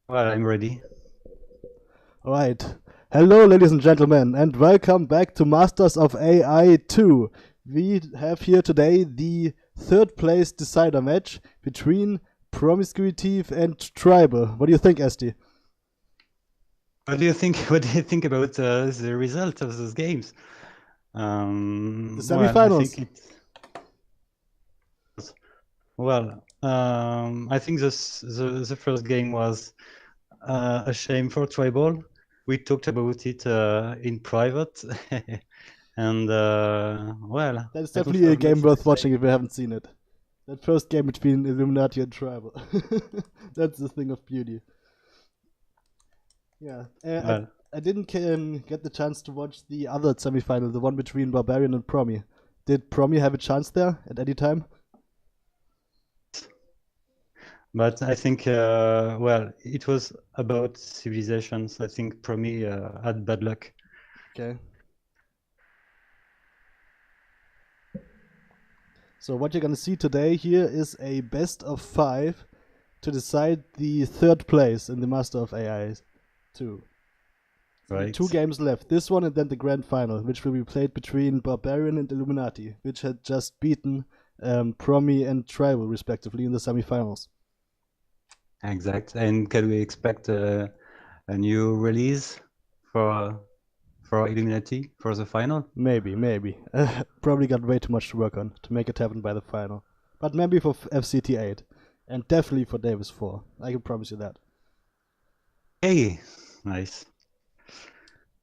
Well, I'm ready. Alright. Hello, ladies and gentlemen, and welcome back to Masters of AI2. We have here today the third place decider match between Promiscuity and Tribal. What do you think, Esty? What do you think? What do you think about the result of those games? The Well, I semifinals. think I think the first game was a shame for Tribal. We talked about it in private, and well, That's I don't definitely a have game much to worth watching say. if you haven't seen it. That first game between Illuminati and Tribal. That's the thing of beauty. Yeah. Well, I didn't get the chance to watch the other semifinal, the one between Barbarian and Promi. Did Promi have a chance there at any time? but I think well, it was about civilizations. I think Promi had bad luck. Okay. So what you're gonna see today here is a best of 5 to decide the third place in the Master of AI 2. So Right. 2 games left. This one and then the grand final, which will be played between Barbarian and Illuminati, which had just beaten Promi and Tribal respectively in the semifinals. Exact. And can we expect a new release for Illuminati for the final? Maybe. Probably got way too much to work on to make it happen by the final. But maybe for FCT 8. And definitely for Davis 4. I can promise you that. Hey, nice.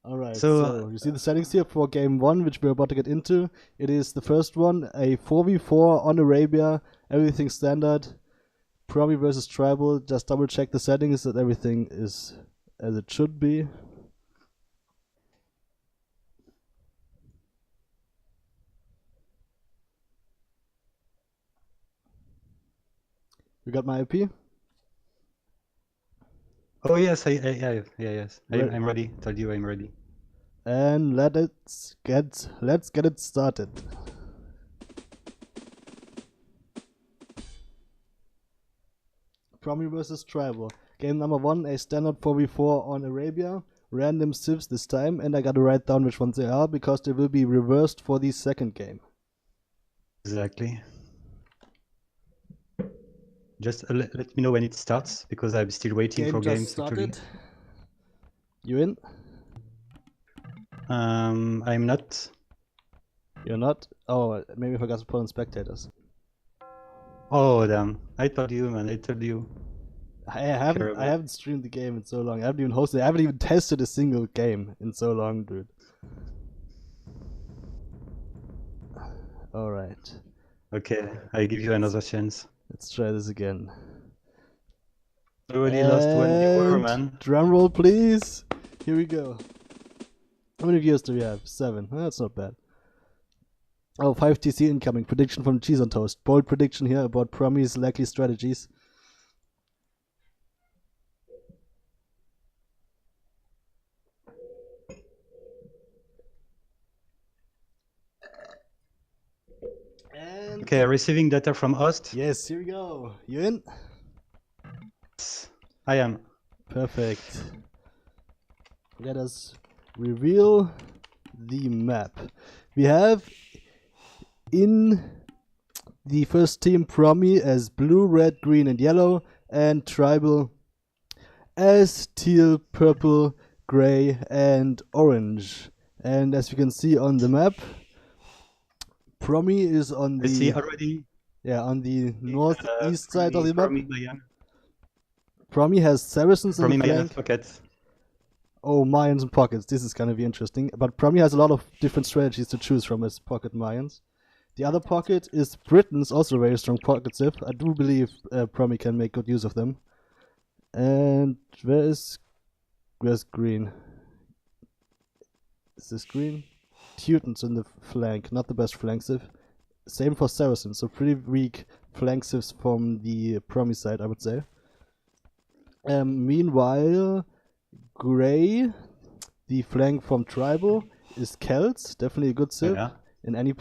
Alright, So, so you see the settings here for game 1, which we're about to get into. It is the first one, a 4v4 on Arabia, everything standard. Promi versus Tribal, just double check the settings that everything is as it should be. You got my IP? oh yes, yes. Ready. I'm ready. Told you I'm ready. And let's get it started. Promi versus Tribal. Game number 1, a standard 4v4 on Arabia. Random civs this time, and I gotta write down which ones they are because they will be reversed for the second game. Exactly. Just let me know when it starts because I'm still waiting Game for just games started. actually. You in? I'm not. You're not? Oh, maybe I forgot to put on spectators. Oh damn! I told you, man. I told you. I haven't streamed the game in so long. I haven't even hosted. I haven't even tested a single game in so long, dude. All right. Okay, I give you another chance. Let's try this again. Already lost one viewer, And man. drum roll, please. Here we go. How many viewers do we have? 7. That's not bad. Oh, 5 TC incoming. Prediction from Cheese on Toast. Bold prediction here about Promi's likely strategies. And Okay, receiving data from host. yes, here we go. You in? I am. Perfect. Let us reveal the map. We have in the first team Promi as blue, red, green, and yellow, and Tribal as teal, purple, gray, and orange. And as you can see on the map, Promi is on I see the already. on the northeast side of the map. Promi Promi has Saracens in the Mayan flank. pockets. Oh, Mayans and pockets. This is gonna be interesting. But Promi has a lot of different strategies to choose from as pocket Mayans. The other pocket is Britain's, also a very strong pocket civ. I do believe Promi can make good use of them. And where's green? Is this green? Teutons in the flank, not the best flank civ. Same for Saracens, so pretty weak flank civs from the Promi side, I would say. Meanwhile, gray, the flank from Tribal, is Celts, definitely a good civ. Yeah. In any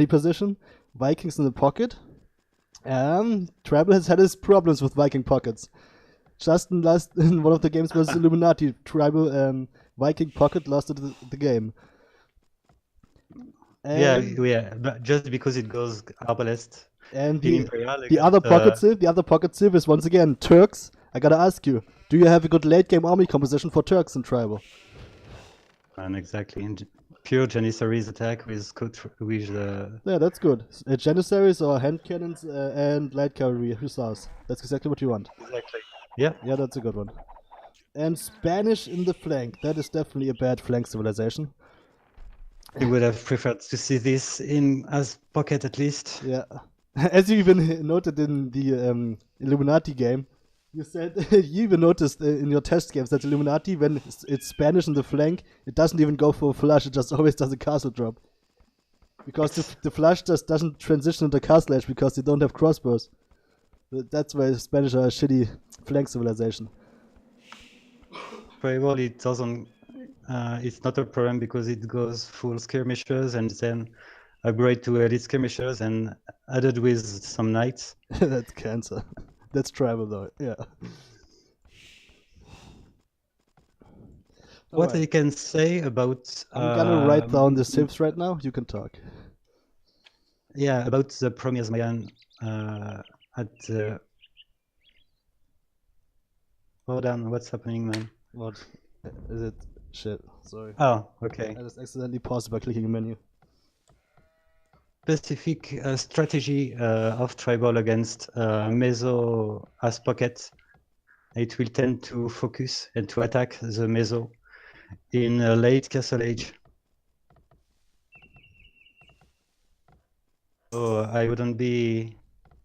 position. Vikings in the pocket. Tribal has had his problems with Viking pockets. just in one of the games was Illuminati tribal Viking pocket lost the game. And yeah, but just because it goes arbalest. And the other pocket civ is once again Turks. I gotta ask you, do you have a good late game army composition for Turks in tribal? And exactly, in pure Janissaries attack with yeah, that's good. Janissaries or hand cannons and light cavalry hussars. That's exactly what you want. Exactly. Yeah. Yeah, that's a good one. And Spanish in the flank. That is definitely a bad flank civilization. You would have preferred to see this in as pocket at least. Yeah. As you even noted in the Illuminati game, you said you even noticed in your test games that Illuminati, when it's Spanish in the flank, it doesn't even go for a flush, it just always does a castle drop. Because the flush just doesn't transition into castle edge because they don't have crossbows. That's why Spanish are a shitty flank civilization. Tribal, it doesn't. It's not a problem because it goes full skirmishers and then upgrade to elite skirmishers and added with some knights. That's cancer. That's tribal though, yeah. What I can say about... I'm gonna write down the civs right now, you can talk. Yeah, about the Promi Mayan at the... Hold on, what's happening, man? What? Is it? Shit, sorry. Oh, okay. I just accidentally paused by clicking a menu. Specific strategy of tribal against meso as pocket. It will tend to focus and to attack the meso in late Castle Age. So I wouldn't be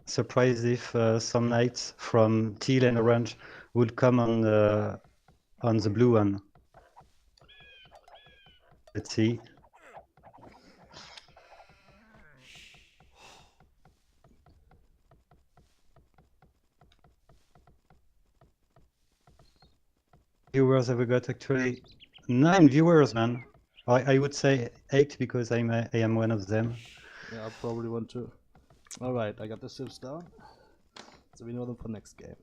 surprised if some knights from teal and orange would come on the blue one. Let's see. Viewers have we got actually 9 viewers, man. I would say 8 because I am one of them. Yeah, I probably want to. Alright, I got the civs down. So we know them for next game.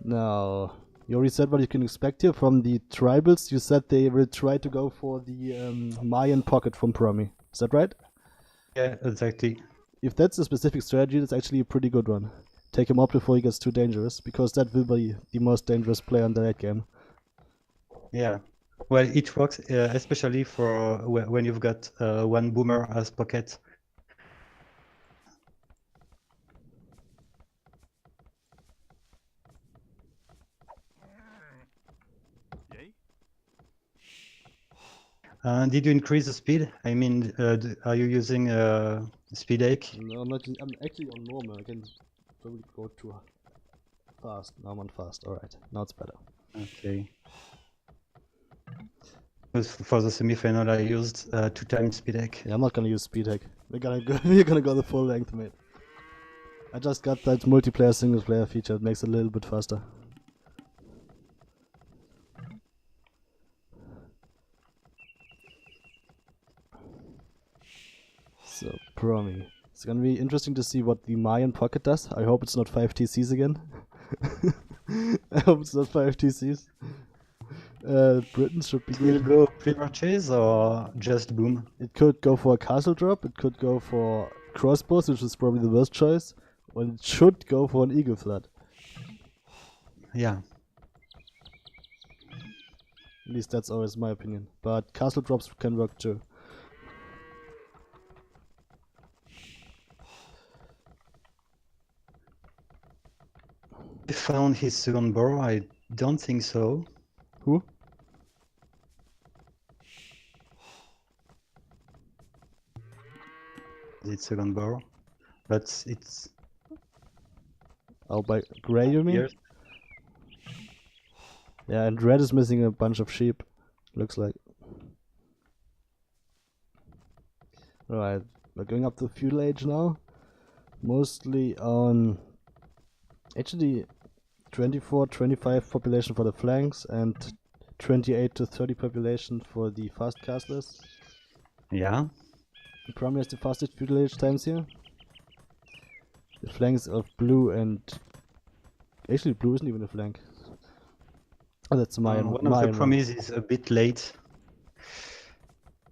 Now, you already said what you can expect here from the tribals. You said they will try to go for the Mayan pocket from Promi. Is that right? Yeah, exactly. If that's a specific strategy, that's actually a pretty good one. Take him up before he gets too dangerous, because that will be the most dangerous player in the late game. Yeah. Well, it works especially for when you've got one boomer as pocket. Did you increase the speed? I mean, are you using speed ache? No, I'm not. I'm actually on normal. I can probably go too fast. Now I'm on fast. Alright, now it's better. Okay. For the semi-final, I used 2 times speed hack. Yeah, I'm not gonna use speed hack. We're gonna go the full length, mate. I just got that multiplayer single player feature. It makes it a little bit faster. So, Promi. It's gonna be interesting to see what the Mayan pocket does. I hope it's not 5 TCs again. I hope it's not 5 TCs. Britain should be good. Will go pre-purchase or just boom? It could go for a castle drop, it could go for crossbows, which is probably the worst choice, or it should go for an eagle flood. Yeah. At least that's always my opinion. But castle drops can work too. He found his second burrow? I don't think so. Who? It's second burrow, but it's... Oh, by grey you mean? Here. Yeah, and red is missing a bunch of sheep, looks like. Alright, we're going up to feudal age now. Mostly on... Actually, 24-25 population for the flanks and 28 to 30 population for the fast castlers. Yeah. Promi has the fastest feudal age times here. The flanks of blue and Actually, blue isn't even a flank. Oh, that's my One of the Promis is a bit late.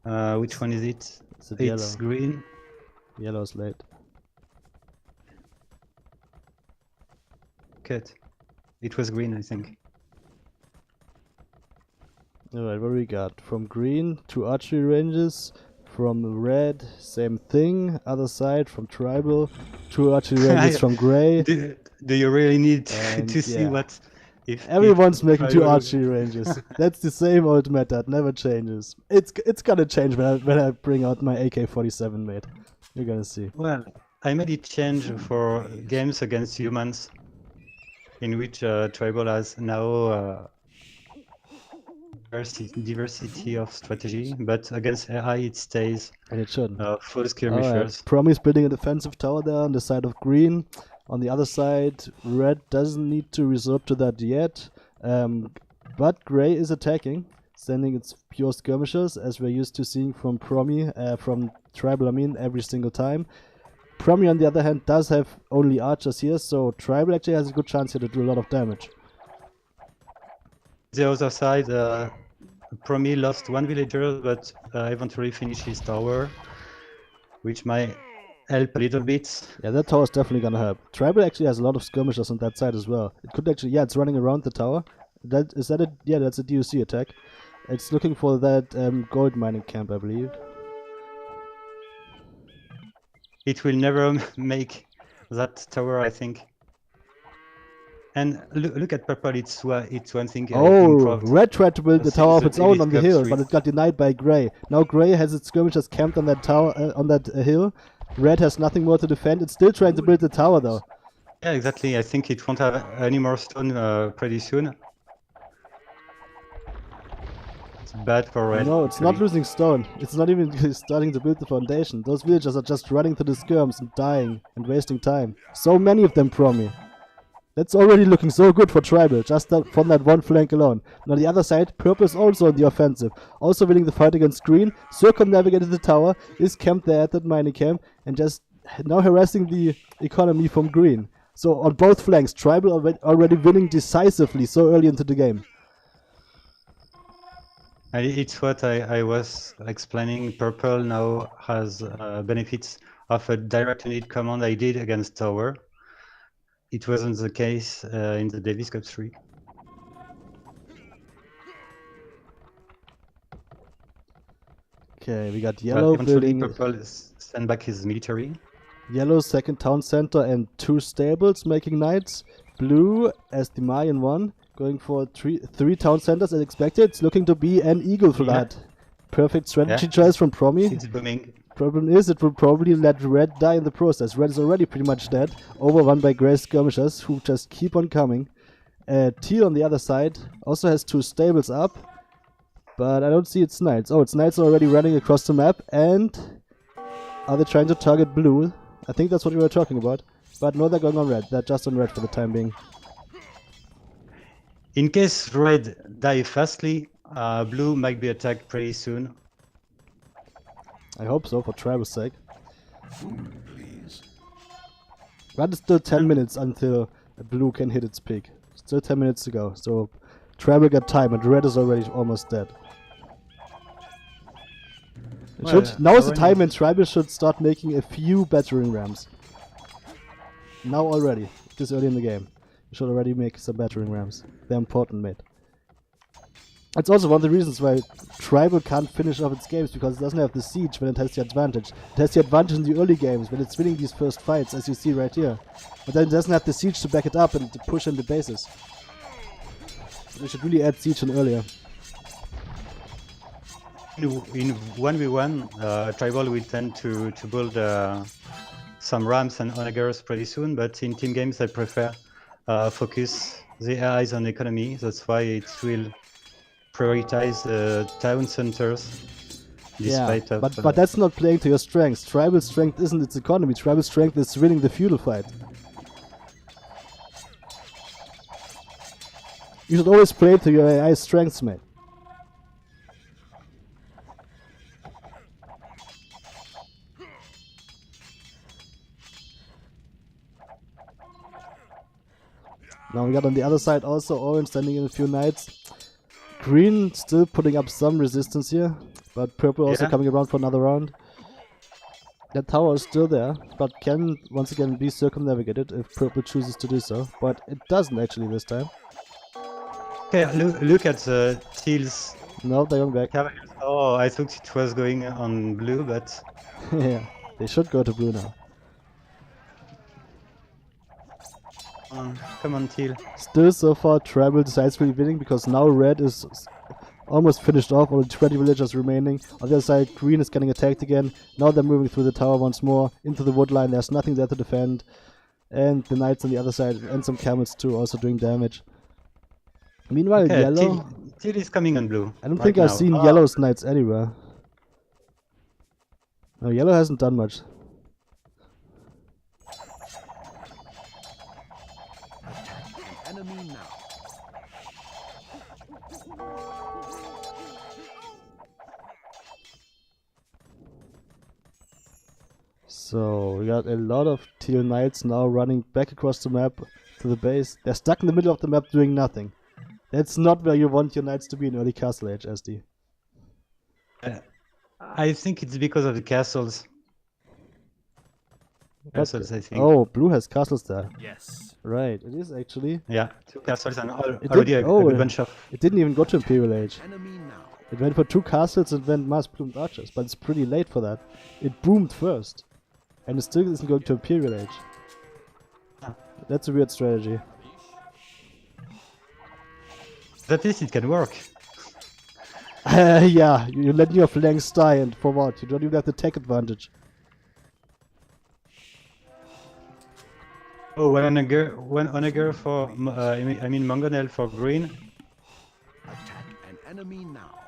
Which one is it? It's It's yellow. green. Yellow's late. Cut. It was green, I think. Alright, what we got? From green, 2 archery ranges. From red, same thing. Other side, from tribal, 2 archery ranges from gray. Do you really need to see yeah. what? If Everyone's making 2 tribal- archery ranges. That's the same old method, never changes. It's gonna change when I bring out my AK-47, mate. You're gonna see. Well, I made it change for games against humans, in which tribal has now diversity of strategy, but against AI it stays And it shouldn't. full skirmishers. Promi's building a defensive tower there on the side of green. On the other side, red doesn't need to resort to that yet. But gray is attacking, sending its pure skirmishers, as we're used to seeing from Promi, from tribal, I mean, every single time. Promi, on the other hand, does have only archers here, so tribal actually has a good chance here to do a lot of damage. The other side, Promi lost 1 villager, but eventually finished his tower, which might help a little bit. Yeah, that tower is definitely gonna help. Tribal actually has a lot of skirmishers on that side as well. It could actually, yeah, it's running around the tower. Is that it? Yeah, that's a DOC attack. It's looking for that gold mining camp, I believe. It will never make that tower, I think. And look at purple, it's one thing. Red tried to build the tower of its own on the hill, but it got denied by Grey. Now Grey has its skirmishers camped on that tower, on that hill. Red has nothing more to defend. It's still trying to build the tower, though. Yeah, exactly. I think it won't have any more stone pretty soon. It's bad for red. No, it's not losing stone. It's not even starting to build the foundation. Those villagers are just running through the skirms and dying and wasting time. So many of them, Promi. That's already looking so good for tribal, just from that one flank alone. And on the other side, purple is also on the offensive, also winning the fight against green. Circumnavigated the tower, is camped there at that mining camp, and just now harassing the economy from green. So on both flanks, tribal already winning decisively so early into the game. It's what I was explaining. Purple now has benefits of a direct unit command I did against tower. It wasn't the case in the Davis Cup 3. Okay, we got yellow building. Purple send back his military. Yellow second town center and 2 stables making knights. Blue as the Mayan one, going for three town centers as expected. It's looking to be an eagle flood. Yeah. Perfect strategy choice from Promi. It's booming. Problem is, it will probably let red die in the process. Red is already pretty much dead, overrun by grey skirmishers who just keep on coming. Teal on the other side also has 2 stables up, but I don't see its knights. Oh, its knights are already running across the map, and are they trying to target blue? I think that's what we were talking about. But no, they're going on red. They're just on red for the time being. In case red die fastly, blue might be attacked pretty soon. I hope so, for tribal's sake. But it's still 10 minutes until blue can hit its peak. Still 10 minutes to go, so tribal got time, and red is already almost dead. Now is the time when tribal should start making a few battering rams. Now already, this early in the game. You should already make some battering rams. They're important, mate. It's also one of the reasons why tribal can't finish off its games, because it doesn't have the siege when it has the advantage. It has the advantage in the early games when it's winning these first fights, as you see right here. But then it doesn't have the siege to back it up and to push in the bases. We should really add siege in earlier. In 1v1, tribal will tend to build some rams and onagers pretty soon, but in team games I prefer focus the AIs on economy. That's why it will prioritize town centers. Despite but that's not playing to your strengths. Tribal strength isn't its economy. Tribal strength is winning the feudal fight. You should always play to your AI strengths, mate. Now we got on the other side also orange sending in a few knights. Green still putting up some resistance here, but purple also coming around for another round. That tower is still there, but can once again be circumnavigated if purple chooses to do so, but it doesn't actually this time. Okay, look at the teals. No, they're going back. Oh, I thought it was going on blue, but... Yeah, they should go to blue now. Come on, teal. Still so far tribal decisively winning because now red is almost finished off, only 20 villagers remaining. On the other side, green is getting attacked again. Now they're moving through the tower once more, into the wood line. There's nothing there to defend. And the knights on the other side, and some camels too, also doing damage. Meanwhile, yellow... Teal is coming on blue. I don't think I've seen yellow's knights anywhere. No, yellow hasn't done much. Enemy now. So we got a lot of teal knights now running back across the map to the base. They're stuck in the middle of the map doing nothing. That's not where you want your knights to be in early castle age, SD. I think it's because of the castles. Castles, I think. Oh, blue has castles there. Yes. Right, it is actually. Yeah, 2 castles and already a bunch of... It didn't even go to Imperial Age. Enemy now. It went for 2 castles and went mass plumed archers, but it's pretty late for that. It boomed first. And it still isn't going to Imperial Age. That's a weird strategy. At least it can work. Yeah, you let your flanks die, and for what? You don't even have the tech advantage. Oh, one onagger for... I mean mangonel for green. Attack an enemy now.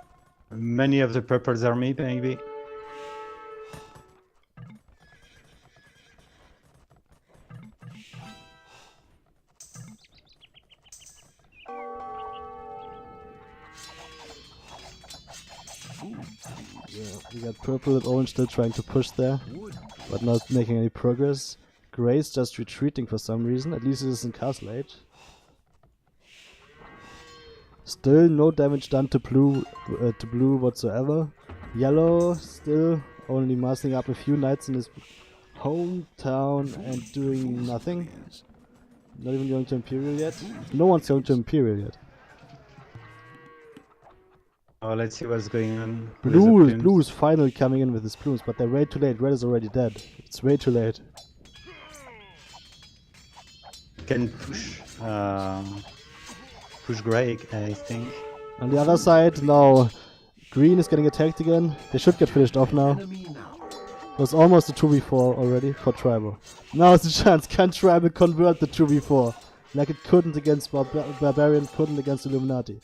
Many of the purples army, maybe. Yeah, we got purple and orange still trying to push there, but not making any progress. Gray's just retreating for some reason, at least it is in Castle Age. Still no damage done to blue whatsoever. Yellow still only massing up a few knights in his hometown and doing nothing. Not even going to Imperial yet. No one's going to Imperial yet. Oh, let's see what's going on. Blue is finally coming in with his plumes, but they're way too late. Red is already dead. It's way too late. Can push gray, I think. On the other side, now green is getting attacked again. They should get finished off now. Enemy now. It was almost a 2v4 already for tribal. Now is the chance. Can tribal convert the 2v4? Like it couldn't against barbarian, couldn't against Illuminati.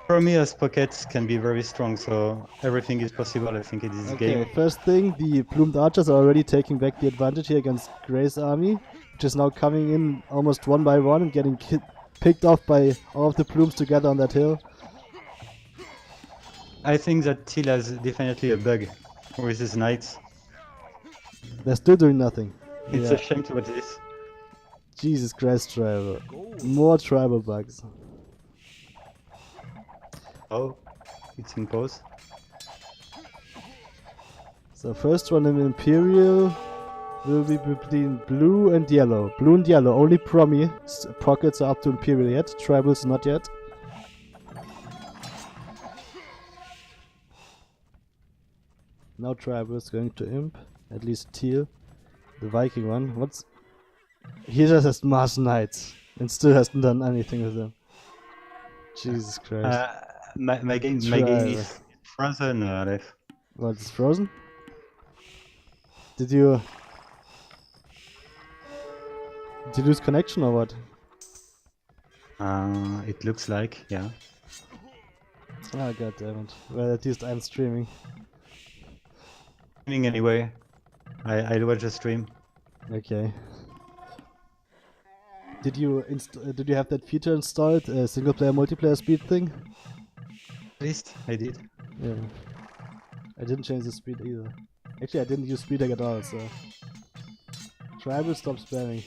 Promi as pockets can be very strong, so everything is possible, I think, in this game. Okay, first thing, the plumed archers are already taking back the advantage here against Gray's army, which is now coming in almost one by one and getting picked off by all of the plumes together on that hill. I think that Teal has definitely a bug with his knights. They're still doing nothing. It's a shame to watch this. Jesus Christ, tribal. More tribal bugs. Oh, it's in pause. So first one in Imperial will be between blue and yellow. Blue and yellow, only Promi pockets are up to Imperial yet, tribals not yet. Now tribals going to Imp, at least Teal, the Viking one. He just has mass knights and still hasn't done anything with them. Jesus Christ. My game is frozen, Aleph. What, it's frozen? Did you lose connection or what? It looks like, yeah. Oh god damn it. Well, at least I'm streaming. Anyway, I'll watch the stream. Okay. Did you have that feature installed, single player multiplayer speed thing? At least I did. Yeah. I didn't change the speed either. Actually, I didn't use speed at all, so... Tribal, stop spamming.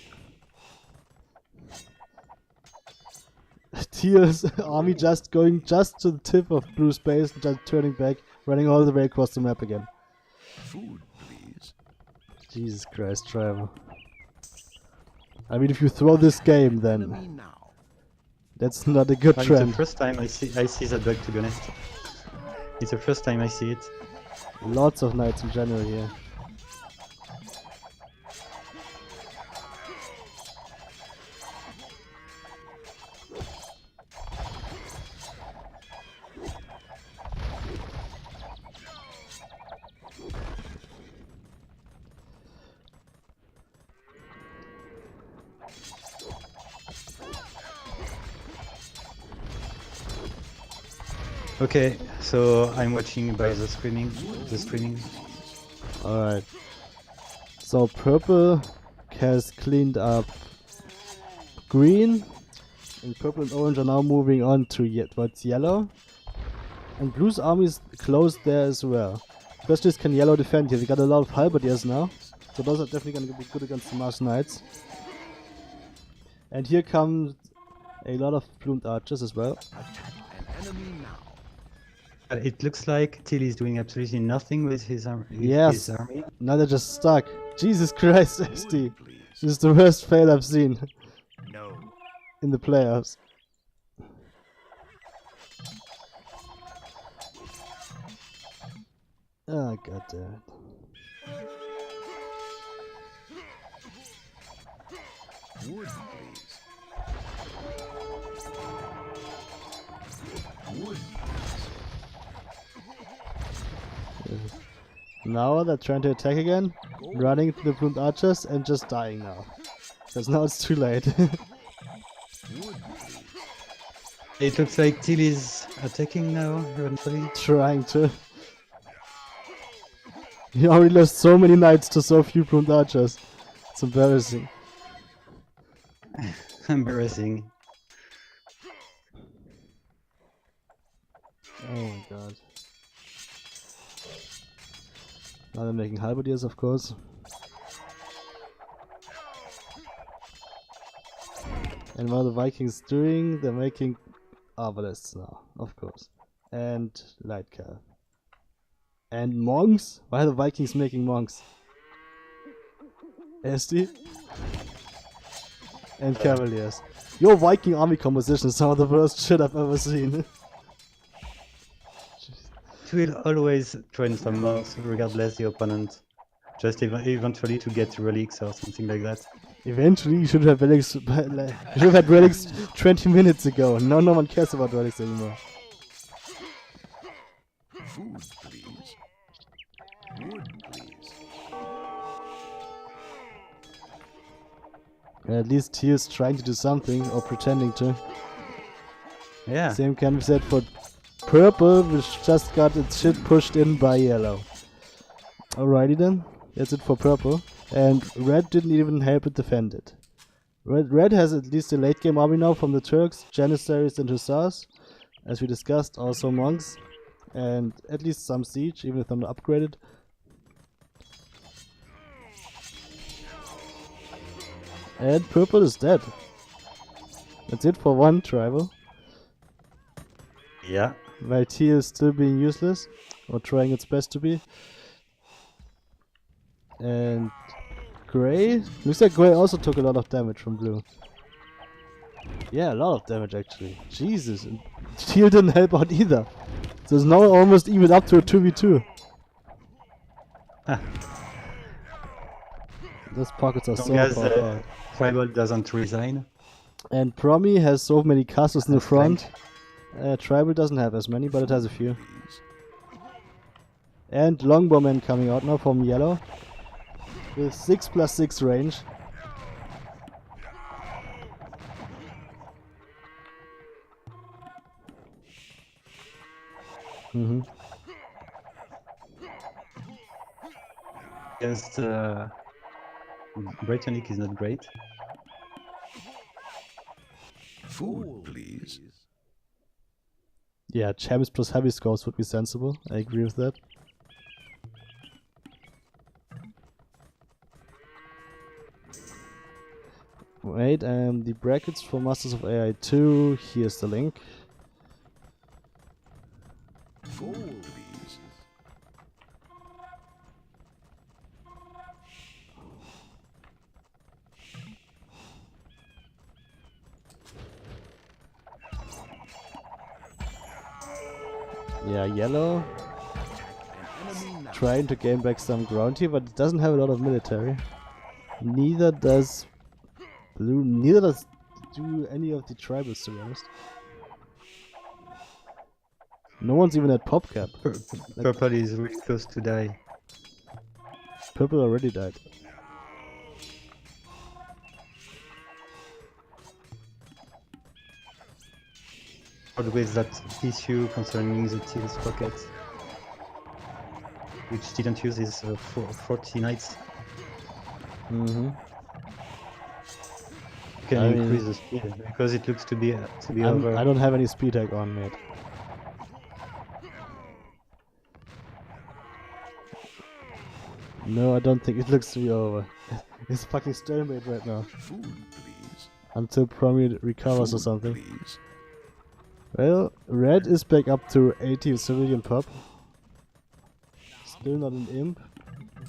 Teal's army just going just to the tip of Blue's base, and just turning back, running all the way across the map again. Food, please. Jesus Christ, Tribal. I mean, if you throw this game, Enemy then now. that's not a good It's the trend. first time I see that bug, to be honest. It's the first time I see it. Lots of knights in general here. Okay, so I'm watching by the screaming. Alright. So purple has cleaned up green, and purple and orange are now moving on to towards yellow. And blue's army is close there as well. Question is, can yellow defend here? We got a lot of halberdiers now, so those are definitely going to be good against the Mars Knights. And here comes a lot of plumed archers as well. Attack an enemy now. It looks like Till is doing absolutely nothing with his, Yes. his army. Now they're just stuck. Jesus Christ, Esty. Food, please. This is the worst fail I've seen No. in the playoffs. Oh, god damn it. Wood, please. Wood, Now they're trying to attack again, running to the plumed archers and just dying now. Because now it's too late. wood, please. It looks like Till is attacking now, eventually. Trying to. He already lost so many knights to so few plumed archers. It's embarrassing. Embarrassing. Oh my god. Now they're making halberdiers, of course. And what are the Vikings doing? They're making arbalists now, of course. And light cav. And monks? Why are the Vikings making monks? Esty? And cavaliers. Your Viking army composition is some of the worst shit I've ever seen. It will always train some monks, regardless the opponent. Just eventually to get relics or something like that. Eventually, you should have relics. You should have had relics 20 minutes ago. Now no one cares about relics anymore. Food, please. Wood, please. At least he is trying to do something or pretending to. Yeah. Same can be said for purple, which just got its shit pushed in by yellow. Alrighty then, that's it for purple. And red didn't even help it defend it. Red has at least a late game army now from the Turks, Janissaries and Hussars. As we discussed, also monks. And at least some siege, even if they're not upgraded. And purple is dead. That's it for one tribal. Yeah. While T is still being useless, or trying its best to be. And Grey? Looks like Grey also took a lot of damage from blue. Yeah, a lot of damage actually. Jesus, and Teal didn't help out either. So it's now almost even up to a 2v2. Those pockets are As so long as far apart. Tribal doesn't resign. And Promi has so many castles in the And front. Tribal doesn't have as many, but it has a few. And Longbowmen coming out now from yellow. With 6+6 range. Against Britannic is not great. Food, please. Yeah, champs plus heavy scores would be sensible. I agree with that. Wait, the brackets for Masters of AI2. Here's the link. Fold, please. Yeah, yellow. Trying to gain back some ground here, but it doesn't have a lot of military. Neither does blue. Neither does do any of the tribals, to be honest. No one's even at pop cap. Purple is really close to die. Purple already died. Always that issue concerning the Teal's pocket, which didn't use his 40 knights. Mm-hmm. You can increase the speed because it looks to be over. I don't have any speed hack on, mate. No, I don't think it looks to be over. It's fucking stalemate right now. Food, please. Until Promi recovers or Food, something. please. Well, red is back up to 80 civilian pop. Still not an imp,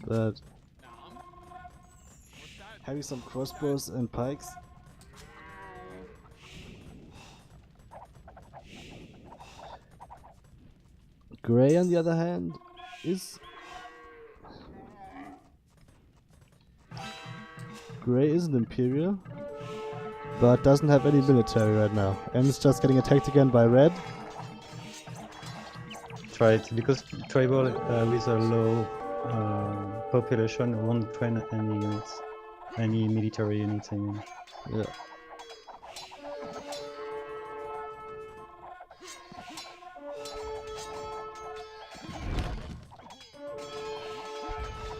but having some crossbows and pikes. Grey, on the other hand, is... Grey isn't Imperial, but doesn't have any military right now, and is just getting attacked again by red. Try it because tribal with a low population won't train any units, any military units. I mean. Yeah.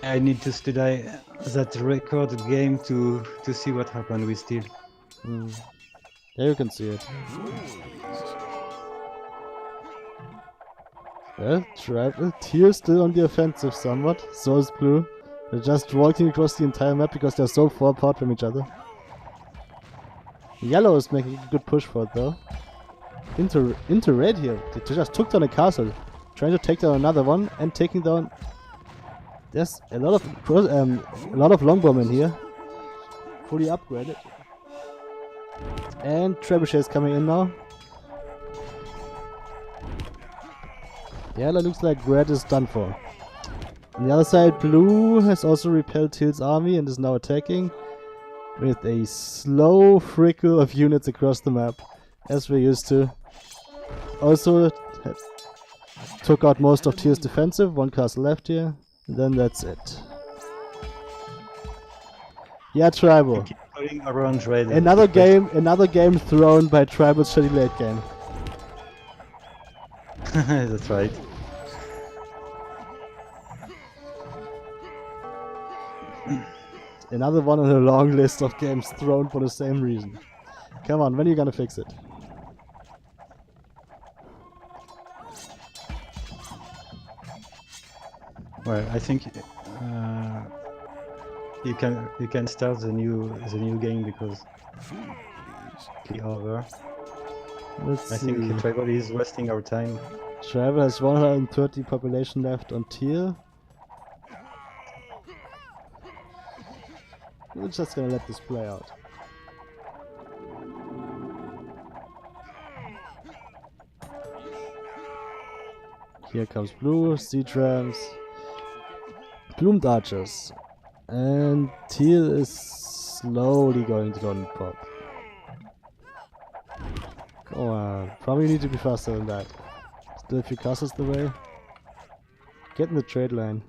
I need to study that record game to see what happened with Steel. Yeah, you can see it. Well, tribal tier still on the offensive somewhat, so is blue. They're just walking across the entire map because they're so far apart from each other. Yellow is making a good push for it though. Into red here. They just took down a castle, trying to take down another one and taking down. There's a lot of longbowmen here, fully upgraded. And trebuchet is coming in now. Yeah, that looks like red is done for. On the other side, blue has also repelled Teal's army and is now attacking with a slow trickle of units across the map, as we're used to. Also took out most of Teal's defensive, one castle left here, and then that's it. Yeah, tribal. Keep going around red. Another game thrown by tribal's shitty late game. That's right. Another one on a long list of games thrown for the same reason. Come on, when are you gonna fix it? Well, I think you can start the new game because it's over. Let's I see. think tribal is wasting our time. Tribal has 130 population left on tier. We're just gonna let this play out. Here comes blue, siege rams, plumed archers, and teal is slowly going to golden pop. Come on, probably need to be faster than that. Still a few castles the way. Get in the trade line.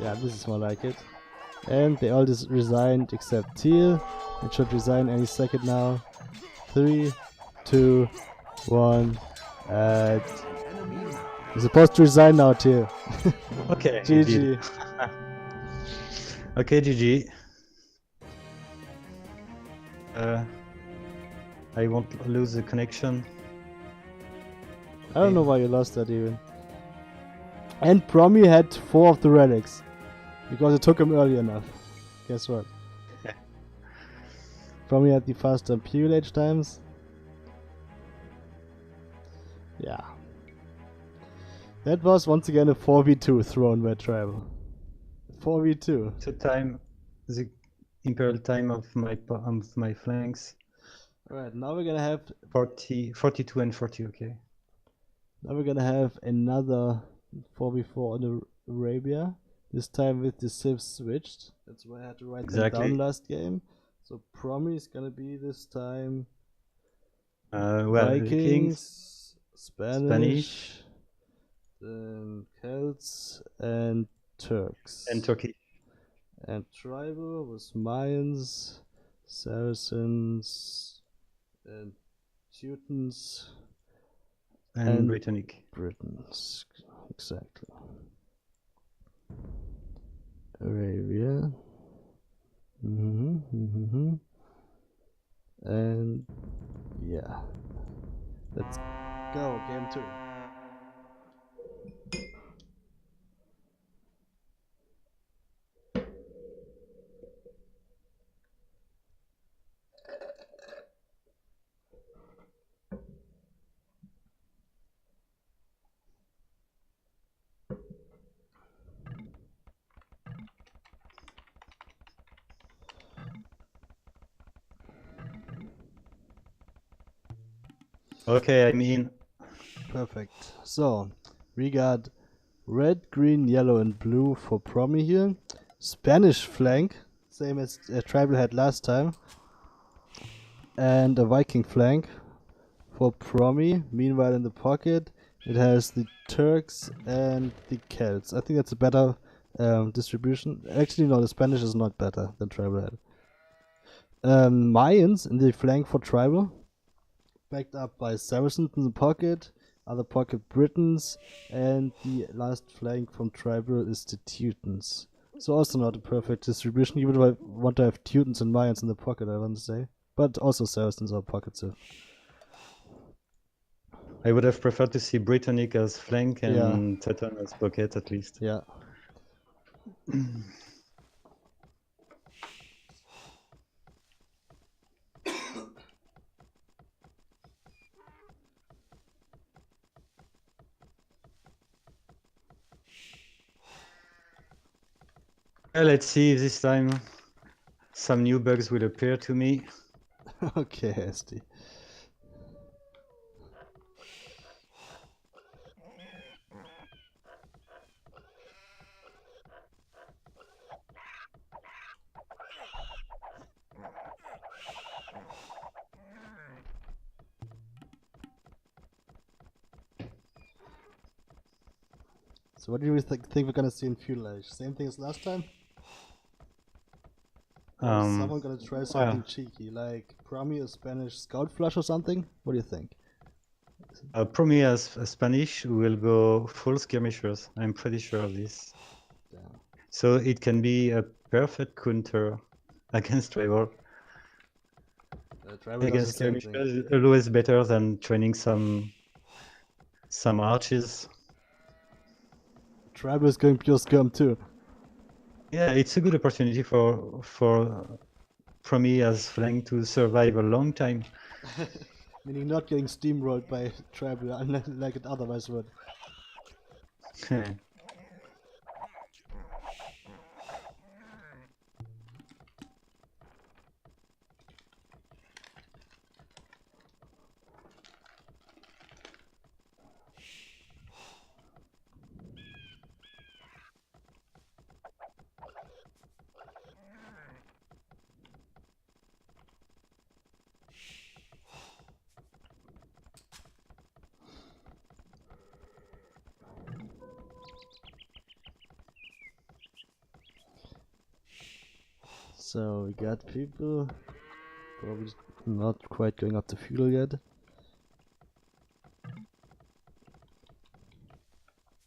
Yeah, this is more like it. And they all just resigned except Teal. It should resign any second now. 3, 2, 1, and you're supposed to resign now, Teal. Okay. GG. Okay, GG. I won't lose the connection. I don't know why you lost that even. And Promi had 4 of the relics. Because it took him early enough. Guess what? Promi had the faster Imperial Age times. Yeah. That was once again a 4v2 thrown by Tribal. 4v2. The Imperial time of my flanks. Alright, now we're gonna have 42 and 40, okay. Now we're gonna have another 4v4 on Arabia. This time with the civs switched. That's why I had to write them down last game. So Promi is gonna be this time well, Vikings, Spanish, then Celts and Turks. And Turkey. And Tribal was Mayans, Saracens, and Teutons. And Britannic. Britons, exactly. Arabia. And yeah. Let's go, game 2. Okay, I'm in. Perfect. So, we got red, green, yellow, and blue for Promi here. Spanish flank, same as Tribal had last time. And a Viking flank for Promi. Meanwhile, in the pocket, it has the Turks and the Celts. I think that's a better distribution. Actually, no, the Spanish is not better than Tribal had. Mayans in the flank for Tribal, backed up by Saracens in the pocket, other pocket Britons, and the last flank from Tribal is the Teutons. So also not a perfect distribution. You would want to have Teutons and Mayans in the pocket, I want to say. But also Saracens are pocket too. I would have preferred to see Britannic as flank and Teuton as pocket at least. Yeah. Let's see if this time some new bugs will appear to me. Okay, Esty. So what do you think we're gonna see in Feudal Age? Same thing as last time? Or is someone gonna try something cheeky, like Promi or Spanish Scout Flush or something? What do you think? Promi as Spanish will go full skirmishers. I'm pretty sure of this. Damn. So it can be a perfect counter against Tribal. Against skirmishers, always better than training some arches. Tribal is going pure skirm too. Yeah, it's a good opportunity for Promi as flank to survive a long time. Meaning not getting steamrolled by Tribal unless like it otherwise would. So we got people probably not quite going up to feudal yet.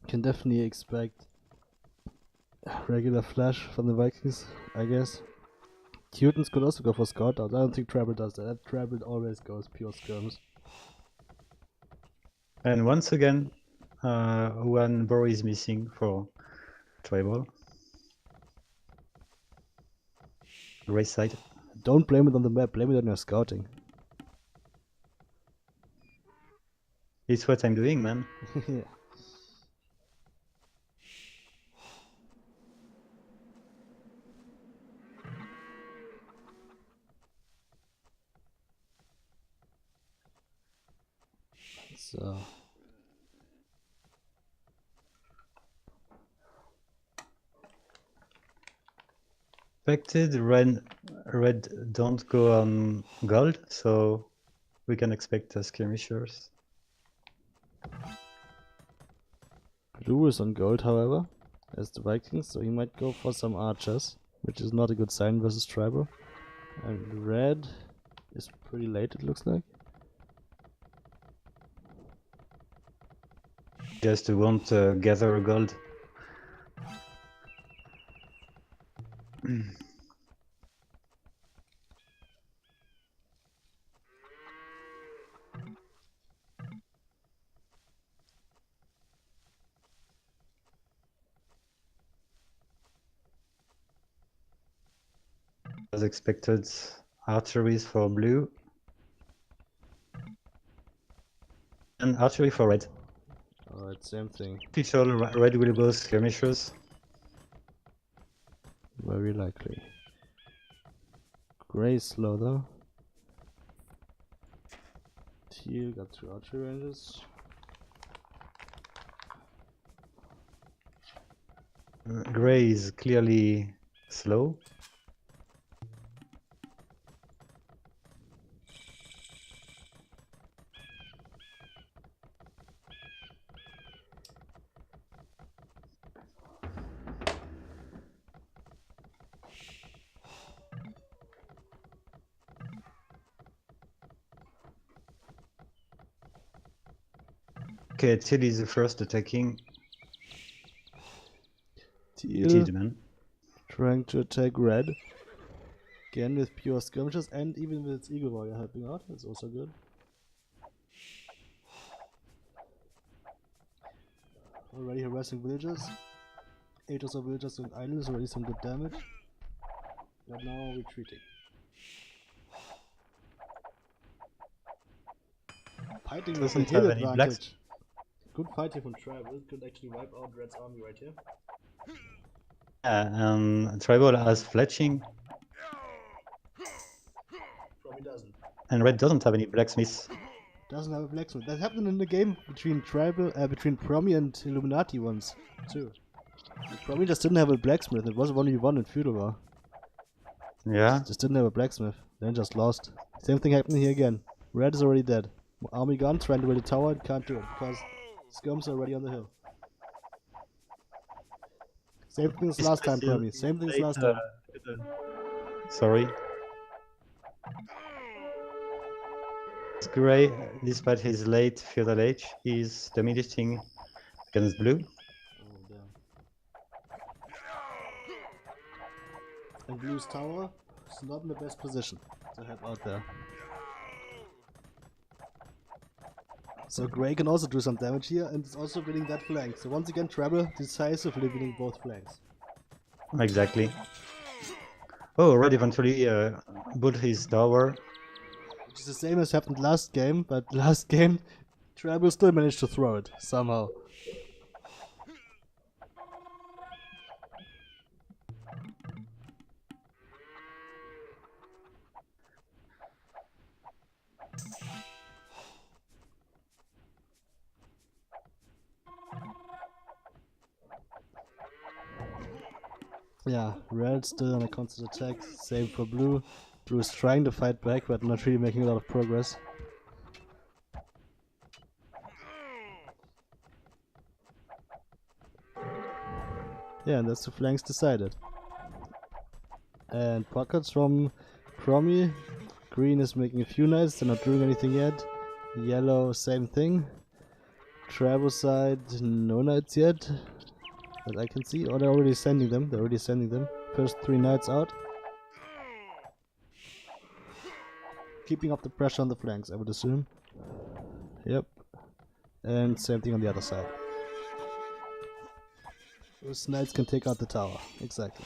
Can definitely expect regular flash from the Vikings, I guess. Teutons could also go for scout out. I don't think Tribal does that. Tribal always goes pure skirms. And once again, one borough is missing for tribal. Gray side. Don't blame it on the map, blame it on your scouting. It's what I'm doing, man. Yeah. So Expected red don't go on gold, so we can expect skirmishers. Blue is on gold, however, as the Vikings, so he might go for some archers, which is not a good sign versus tribal. And red is pretty late, it looks like. Just won't gather gold. As expected, archeries for blue. And archery for red. Alright, same thing. Official red will go skirmishers. Very likely. Gray is slow though. Teal got 2 archery ranges. Gray is clearly slow. Okay, Teal is the first attacking. Teal Man. trying to attack red. Again with pure skirmishes and even with its eagle warrior helping out, that's also good. Already harassing villagers. 8 or so villagers on islands, already some good damage. But now retreating. Fighting with the Doesn't hill have any blacks. advantage. Good fighting from Tribal, could actually wipe out Red's army right here. Tribal has fletching, Promi doesn't. and red doesn't have any blacksmiths. Doesn't have a blacksmith. That happened in the game between between Promi and Illuminati once, too. Promi just didn't have a blacksmith, it was 1v1 in Feudal War. Yeah. Just didn't have a blacksmith, then just lost. Same thing happened here again. Red is already dead. Army gun trying to build a tower, can't do it because skirms are already on the hill. Same thing as last time, Promi. Same thing as last time. Sorry. Gray, despite his late feudal age, is dominating against blue. Oh, damn. And blue's tower is not in the best position to help out there. So Gray can also do some damage here and is also winning that flank. So once again Tribal decisively winning both flanks. Exactly. Oh, red eventually built his tower. Which is the same as happened last game, but last game Tribal still managed to throw it somehow. Yeah, red still on a constant attack, same for blue. Blue is trying to fight back, but not really making a lot of progress. Yeah, and that's the flanks decided. And pockets from Promi. Green is making a few knights, they're not doing anything yet. Yellow, same thing. Tribal side, no knights yet. That I can see. Oh, they're already sending them. First 3 knights out. keeping up the pressure on the flanks, I would assume. Yep. And same thing on the other side. Those knights can take out the tower. Exactly.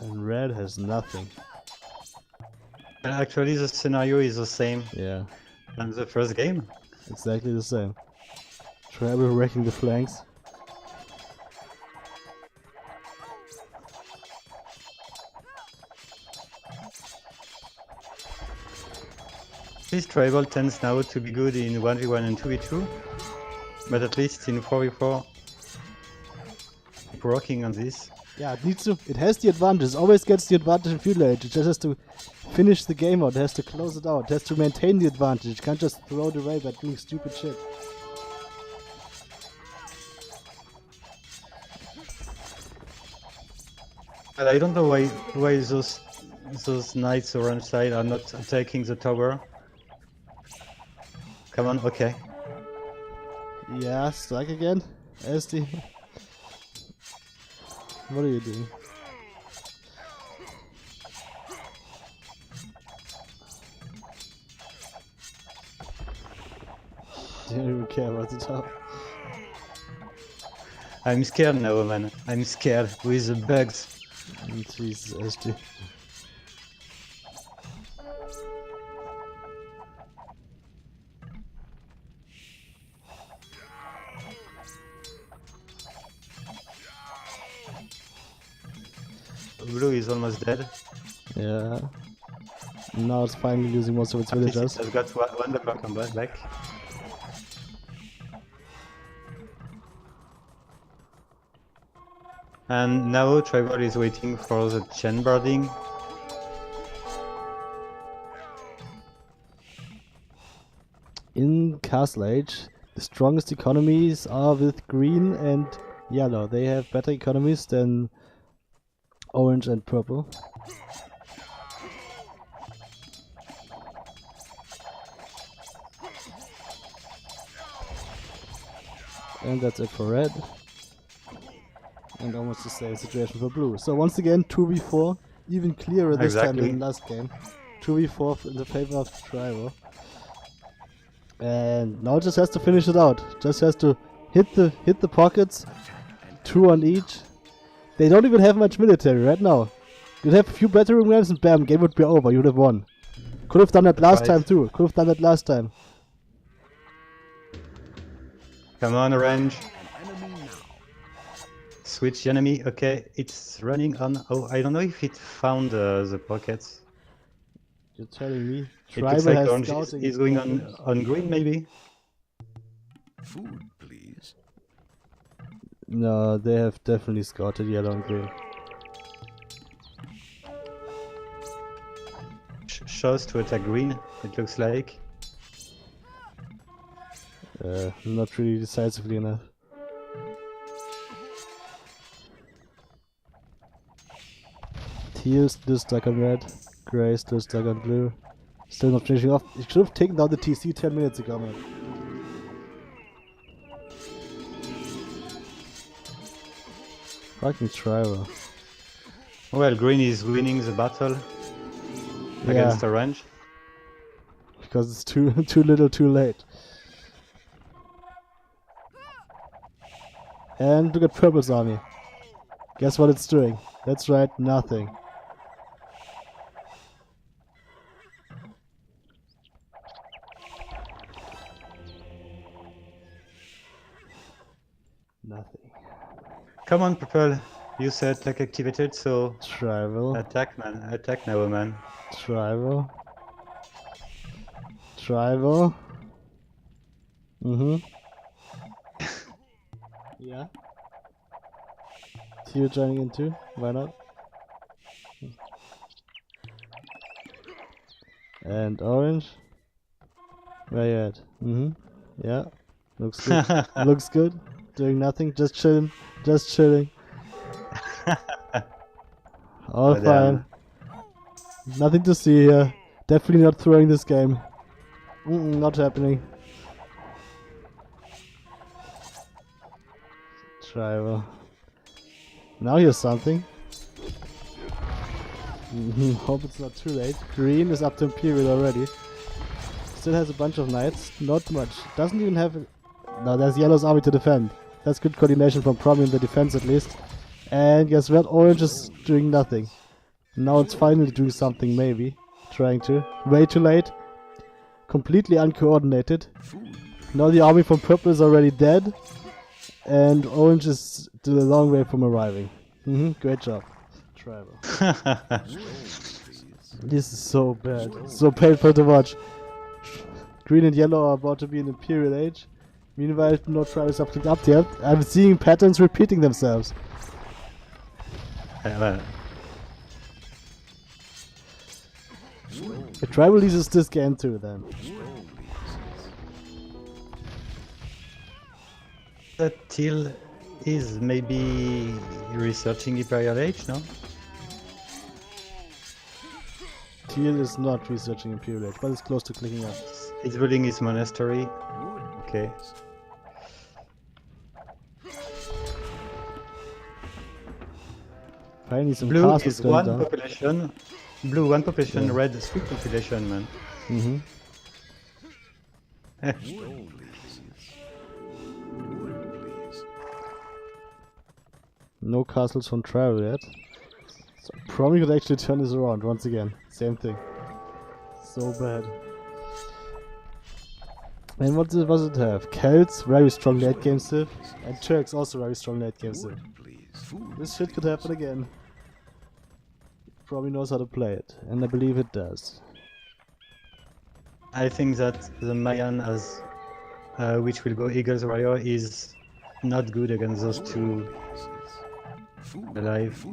And red has nothing. And actually, the scenario is the same Yeah, than the first game. exactly the same. Tribal wrecking the flanks. This tribal tends now to be good in 1v1 and 2v2, but at least in 4v4, keep working on this. Yeah, it needs to. It has the advantage. It always gets the advantage in Feudal Age. It just has to finish the game out. It has to close it out. It has to maintain the advantage. It can't just throw it away by doing stupid shit. But I don't know why those knights orange side are not attacking the tower. Come on, okay. Yeah, strike again, Esty. What are you doing? Do you even care about the tower? I'm scared now, man. I'm scared with the bugs. Jesus, Esty. Blue is almost dead. Yeah. Now it's finally losing most of its At least villagers. it has got one locker combat back. And now Tribal is waiting for the chain boarding. In Castle Age, the strongest economies are with green and yellow. They have better economies than orange and purple. And that's it for red. And almost the same situation for blue. So once again, 2v4, even clearer this time Exactly. than last game. 2v4 in the favor of Tribal. And now just has to finish it out. Just has to hit the pockets, 2 on each. They don't even have much military right now. You'd have a few battery rams and bam, game would be over. You'd have won. Could have done that last Right. time too. Could have done that last time. Come on, orange. Switch enemy. Okay, it's running on. Oh, I don't know if it found the pockets. You're telling me? It looks Tribal like has orange scouting. is going on green, maybe. Food, please. No, they have definitely scouted yellow and green. Shows to attack green. It looks like. Not really decisively enough. Teal still stuck on red. Gray still stuck on blue. Still not finishing off. He should have taken down the TC 10 minutes ago, man. Fucking Tribal. Well, green is winning the battle against orange. Because it's too little too late. And look at Purple's army. Guess what it's doing? That's right, nothing. Nothing. Come on, purple. You said attack activated, so Tribal. attack, man. Attack now, man. Tribal. Tribal. Mm-hmm. Yeah. Teal joining in too? Why not? And orange. Where you at? Mm-hmm. Yeah. Looks good. Looks good. Doing nothing. Just chilling. Just chilling. All Oh, fine. Nothing to see here. Definitely not throwing this game. Not happening. Tribal. Now here's something. Hope it's not too late. Green is up to Imperial already. Still has a bunch of knights. Not much. Doesn't even have... No, there's Yellow's army to defend. That's good coordination from Promi in the defense at least. And guess what? Orange is doing nothing. Now it's finally doing something, maybe. Trying to. Way too late. Completely uncoordinated. Now the army from Purple is already dead. And Orange is still a long way from arriving. Great job. Tribal. This is so bad. So painful to watch. Green and Yellow are about to be in Imperial Age. Meanwhile, no tribals have clicked up yet. I'm seeing patterns repeating themselves. Well, The tribal loses this game too then. that Teal is maybe researching Imperial Age, no? Teal is not researching Imperial Age, but it's close to clicking up. He's building his monastery. Okay. Finally some Blue castles is going one down. population. Blue 1 population, Yeah. red 3 population, man. No castles from tribal yet. So Promi could actually turn this around once again. Same thing. So bad. And what does it have? Celts, very strong late game civ. And Turks, also very strong late game civ. This shit could happen again. Promi knows how to play it, and I believe it does. I think that the Mayan as which will go Eagles Warrior is not good against those two alive.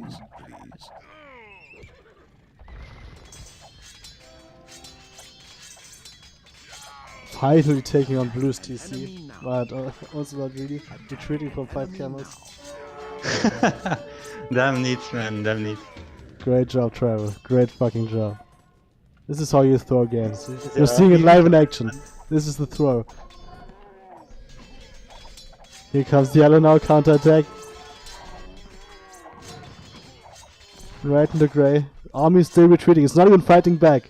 Finally taking on Blue's TC, but also not really. Retreating from 5 camels. Damn it, man, damn it. Great job, Trevor. Great fucking job. This is how you throw games. You're seeing it live in action. This is the throw. Here comes the yellow now, counter-attack. Right into grey. Army still retreating. It's not even fighting back.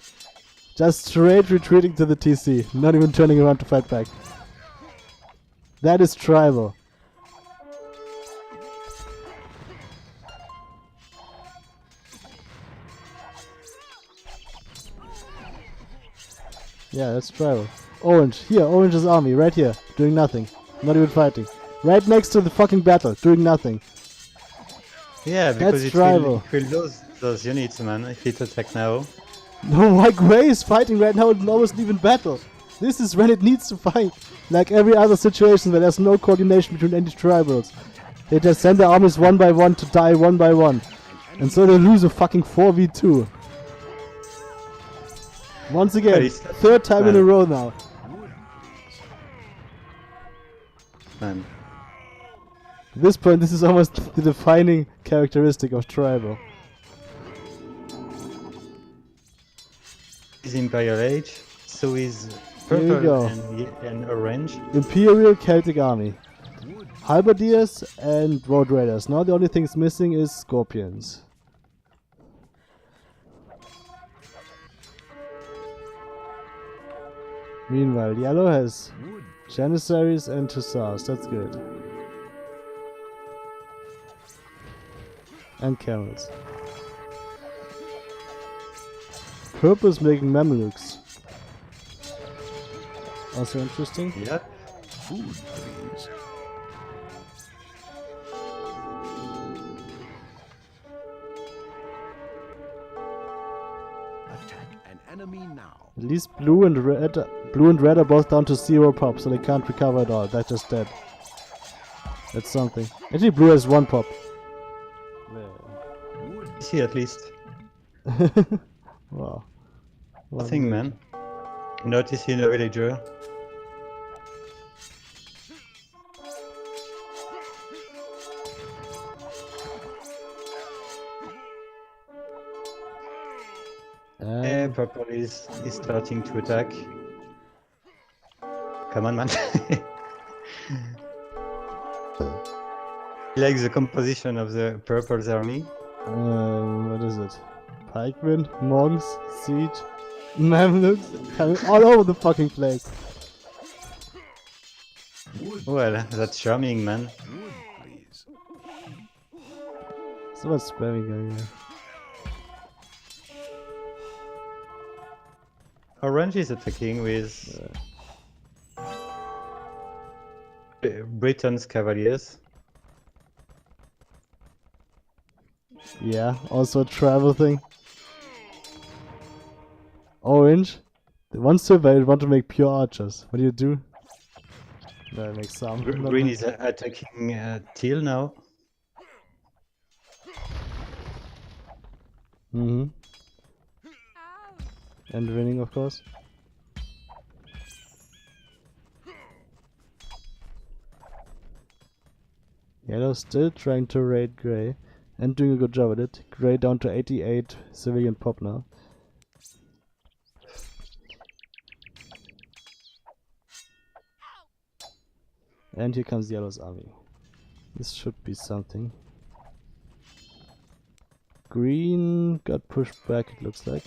Just straight retreating to the TC. Not even turning around to fight back. That is tribal. Yeah, that's tribal. Orange. Here, Orange's army. Right here. Doing nothing. Not even fighting. Right next to the fucking battle. Doing nothing. Yeah, because That's it tribal. will lose those units, man, if it attack now. No, why Grey is fighting right now and almost even battle. This is when it needs to fight. Like every other situation where there's no coordination between any tribals. They just send their armies one by one to die one by one. And so they lose a fucking 4v2. Once again, third time in a row now. Man. At this point, this is almost the defining characteristic of tribal. Is Imperial Age, so is Here we purple go. and orange. Imperial Celtic Army. Halberdiers and Road Raiders. Now the only things missing is Scorpions. Meanwhile, Yellow has Janissaries and Hussars. That's good. And Camels. Purple is making Mamelukes. Also interesting. Yeah. Food, please. Attack an enemy now. At least blue and red are both down to 0 pop, so they can't recover at all. They're just dead. That's something. Actually, blue has 1 pop. See at least. Wow. Nothing, man. Noticing a villager. And purple is starting to attack. Come on, man. He likes the composition of the purple's army. What is it? Pikemen, monks, siege, Mamluks, coming all over the fucking place. Well, that's charming, man. Wood, please. So much spamming going on. Orange is attacking with Britain's cavaliers. Yeah, also a tribal thing. Orange, they want to survey, they want to make pure archers. What do? No, make some. Green is attacking teal now. Mm-hmm. And winning, of course. Yellow still trying to raid Grey and doing a good job at it. Grey down to 88 civilian pop now. And here comes Yellow's army. This should be something. Green got pushed back, it looks like.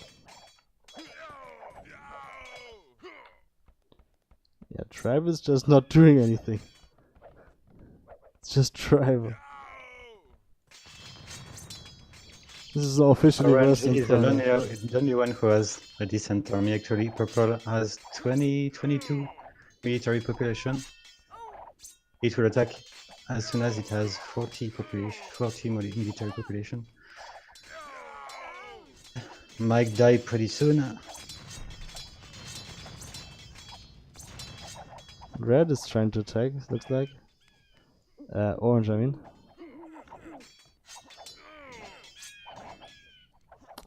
Yeah, Tribe is just not doing anything. It's just Tribal. This is officially worse Orange than is Promi. the only one who has a decent army actually. Purple has 22 military population. It will attack as soon as it has 40 military population. Might die pretty soon. Red is trying to attack, looks like. Orange, I mean.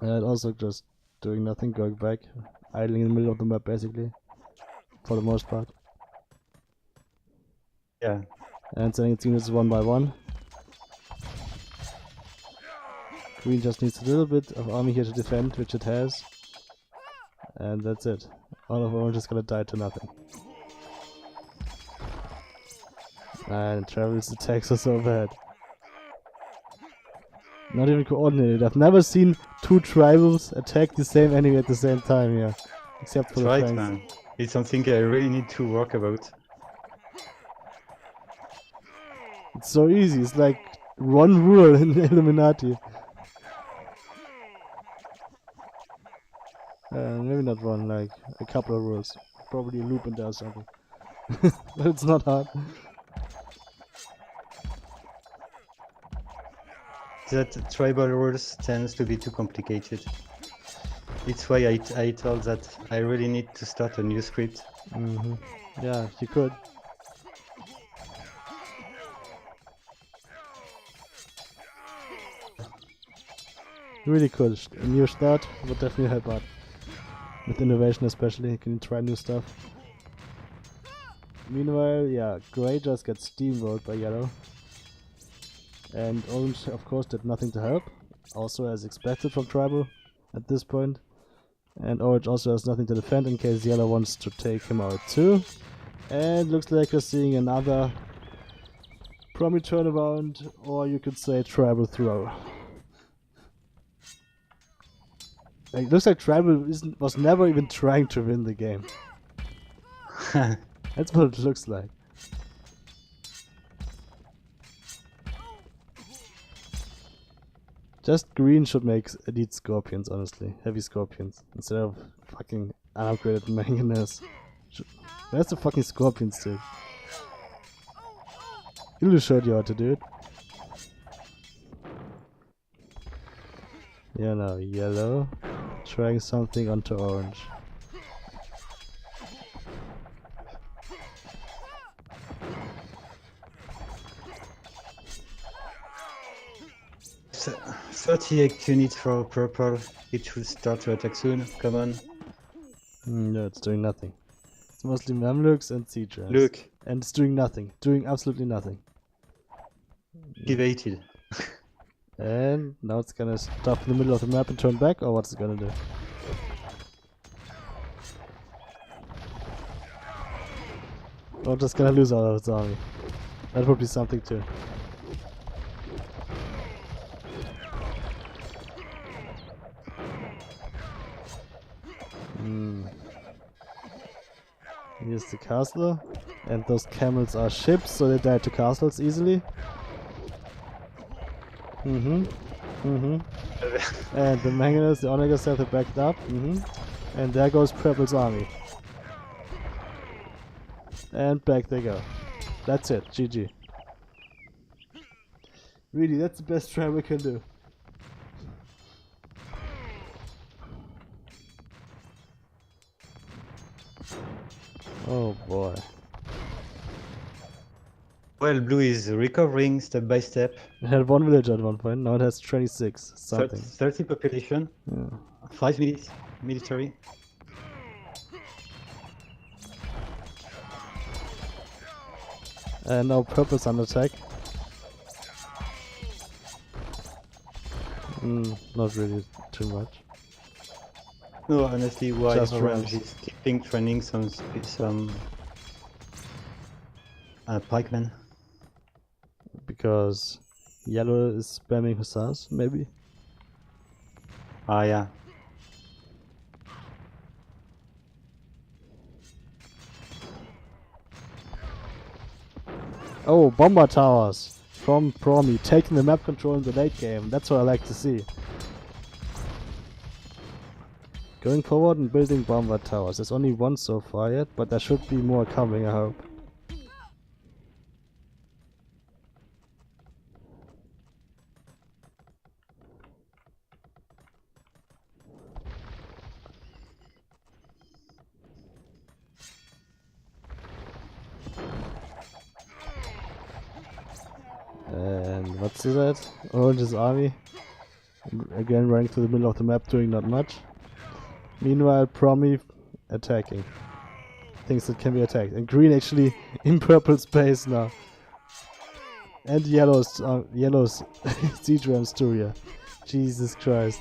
And also just doing nothing, going back, idling in the middle of the map basically, for the most part. Yeah. And sending its units one by one. Green just needs a little bit of army here to defend, which it has. And that's it. All of Orange is gonna die to nothing. And Travel's attacks are so bad. Not even coordinated. I've never seen two tribals attack the same enemy at the same time here. Except for the Right, Franks. man. It's something I really need to work about. It's so easy. It's like one rule in Illuminati. Maybe not one, like a couple of rules. Probably a loop in there or something. But it's not hard. That tribal rules tends to be too complicated. It's why I told that I really need to start a new script. Mm-hmm. Yeah, you could. You really could. A new start would definitely help out. With innovation especially, you can try new stuff. Meanwhile, yeah, Grey just gets steamrolled by Yellow. And Orange, of course, did nothing to help. Also as expected from Tribal at this point. And Orange also has nothing to defend in case Yellow wants to take him out too. And looks like we're seeing another Promi turnaround, or you could say Tribal throw. It looks like Tribal was never even trying to win the game. That's what it looks like. Just Green should make elite scorpions, honestly. Heavy scorpions. Instead of fucking unupgraded manganese. Where's the fucking scorpion stick? Illu showed you how to do it. Yeah, now Yellow. Trying something onto Orange. So, 38 units for purple. It should start to attack soon. Come on. No, it's doing nothing. It's mostly Mamluks and Siege Rams. Look. And it's doing nothing. Doing absolutely nothing. Activated. And now it's gonna stop in the middle of the map and turn back, or what's it gonna do? Or just gonna lose all of its army. That would be something too. Here's the castle. And those camels are ships, so they die to castles easily. And the Mangonels, the Onagers have it backed up. And there goes Purple's army. And back they go. That's it. GG. Really, that's the best try we can do. Oh boy. Well, blue is recovering step by step. It had 1 village at one point, now it has 26 something. 30 population, Yeah. 5 military. And now Purple's on attack. Not really too much. No, honestly, white Just orange runs. is keeping training some pikemen. Because yellow is spamming hussars, maybe? Ah, yeah. Oh, bomber towers from Promi, taking the map control in the late game. That's what I like to see. Going forward and building bomber towers. There's only one so far yet, but there should be more coming, I hope. And what's that? Orange's army. Again running through the middle of the map, doing not much. Meanwhile, Promi attacking. Things that can be attacked. And green actually in purple space now. And yellow's siege rams too, yeah. Jesus Christ.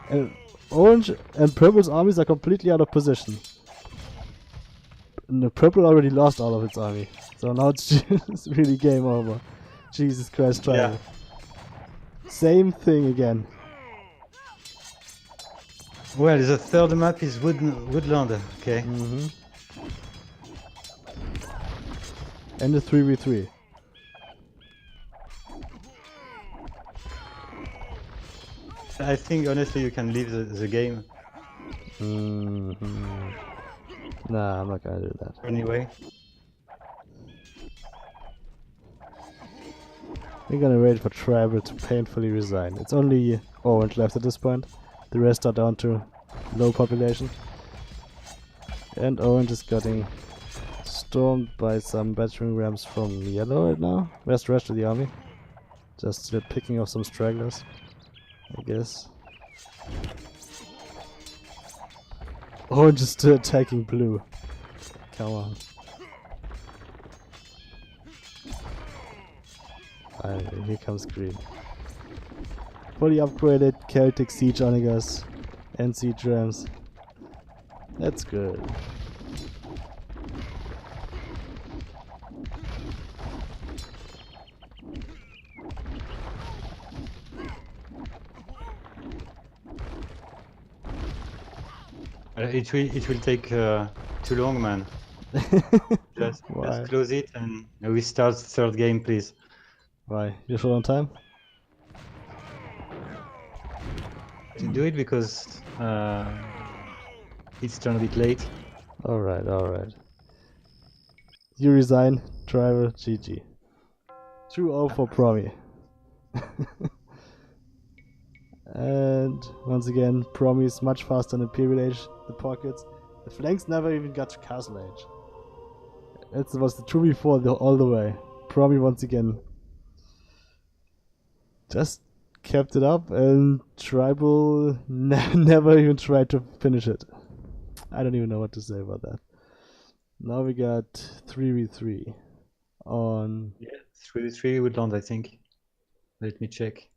And orange and purple's armies are completely out of position. And the purple already lost all of its army. So now it's just really game over. Jesus Christ, try Yeah. it. Same thing again. Well, the third map is woodland. Okay. And the 3v3. I think honestly you can leave the game Nah, I'm not gonna do that. anyway. We're gonna wait for tribal to painfully resign. It's only orange left at this point. The rest are down to low population. And orange is getting stormed by some battering rams from yellow right now. Where's the rest of the army? Just picking off some stragglers, I guess. Orange is still attacking blue. Come on. Finally, here comes green. Fully upgraded Celtic siege onagers and siege rams. That's good. It will take too long, man. Just Why? close it and we start third game, please. Why? You're short on time? To do it because it's turned a bit late. Alright, alright. You resign, driver, GG. 2-0 for Promi. And once again, Promi is much faster than Imperial Age, the pockets. The flanks never even got to Castle Age. It was the 2v4 all the way. Promi once again just kept it up, and Tribal never even tried to finish it. I don't even know what to say about that. Now we got 3v3 on... Yeah, 3v3 woodland, I think. Let me check.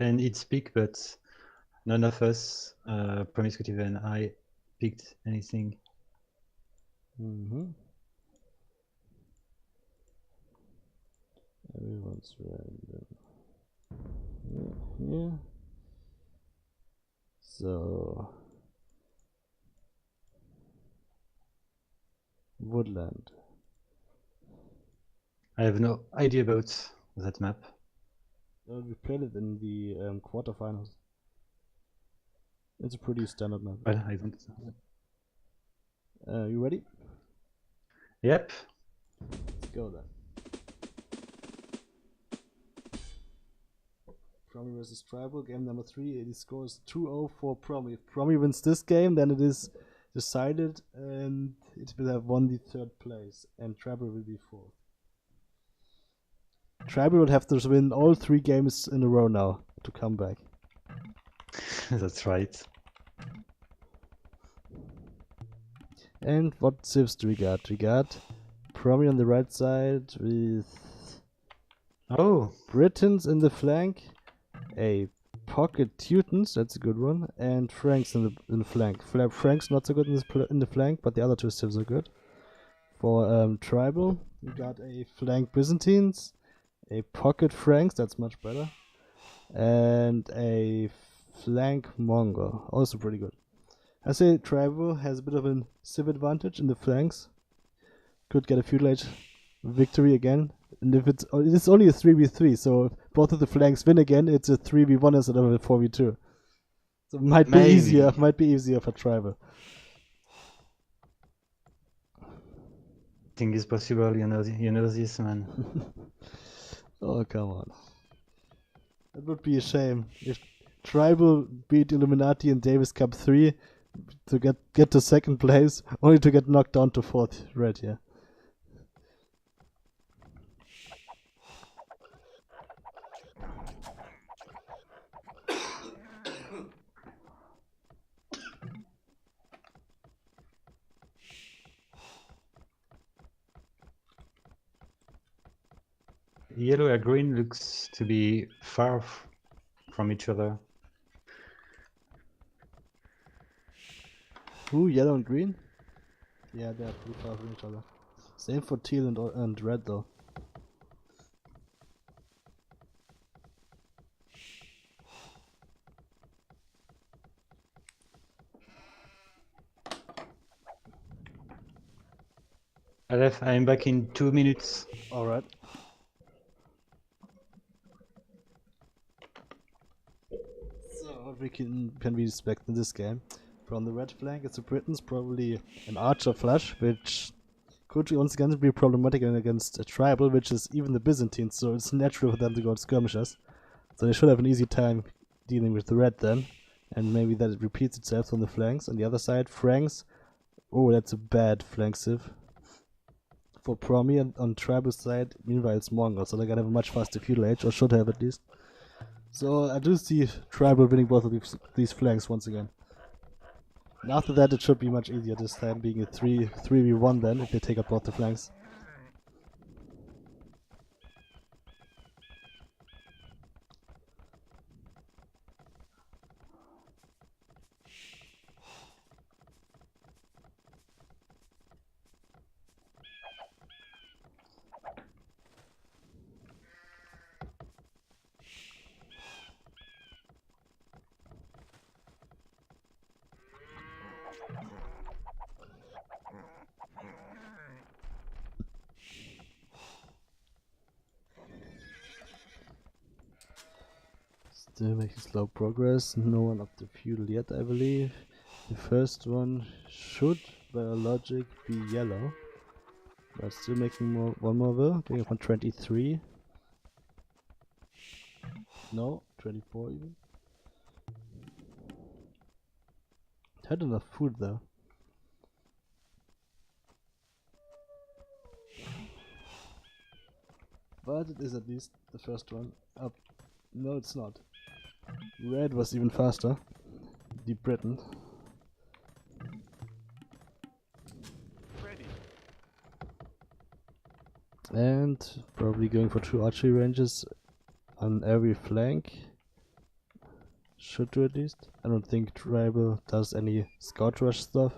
And it's big, but none of us, Promiscutive and I, picked anything. Everyone's random. Yeah. So woodland. I have no idea about that map. We played it in the quarterfinals. It's a pretty standard map. Well, I don't know. You ready? Yep. Let's go then. Promi versus Tribal, game number 3. It scores 2-0 for Promi. If Promi wins this game, then it is decided and it will have won the 3rd place, and Tribal will be 4th. Tribal would have to win all 3 games in a row now to come back. That's right. And what civs do we got? We got Promi on the right side with Britons in the flank, a pocket Teutons, that's a good one, and Franks in the flank. Franks not so good in the flank, but the other 2 civs are good. For Tribal, we got a flank Byzantines, a pocket Franks, that's much better, and a flank Mongol, also pretty good. I say Tribal has a bit of a civ advantage in the flanks. Could get a feudal age victory again. And if it's only a 3v3, so if both of the flanks win again, it's a 3v1 instead of a 4v2. So it might be easier for Tribal. Thing is possible, you know this, man. Oh, come on. That would be a shame if Tribal beat Illuminati in Davis Cup 3 to get to 2nd place, only to get knocked down to 4th red here. Yellow and green looks to be far from each other. Who? Yellow and green? Yeah, they're pretty far from each other. Same for teal and red though. Aleph, I'm back in 2 minutes. Alright. So what can we expect in this game? From the red flank, it's the Britons, probably an archer flush, which could once again be problematic against a Tribal, which is even the Byzantines, so it's natural for them to go to skirmishes. So they should have an easy time dealing with the red then, and maybe that it repeats itself on the flanks. On the other side, Franks, oh, that's a bad flank civ. For Promi, and on Tribal side, meanwhile it's Mongol, so they're gonna have a much faster feudal age, or should have at least. So I do see Tribal winning both of these flanks once again. And after that it should be much easier this time, being a 3v1 then, if they take up both the flanks. Still making slow progress, no one up the feudal yet, I believe. The first one should, by logic, be yellow. But still making one more will, going up on 23. No, 24 even. Had enough food though. But it is at least the first one up. No, it's not. Red was even faster. The Briton. Ready. And probably going for 2 archery ranges on every flank. Should do at least. I don't think Tribal does any scout rush stuff.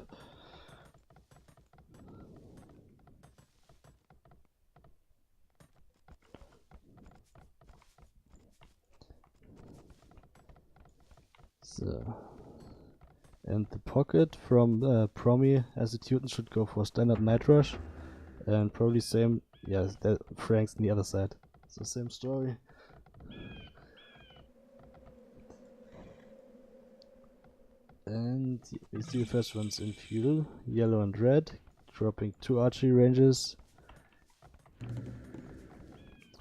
So And the pocket from Promi as a Teuton should go for standard night rush. And probably same, yeah, Frank's on the other side. So same story. And we see the first ones in feudal, yellow and red, dropping 2 archery ranges.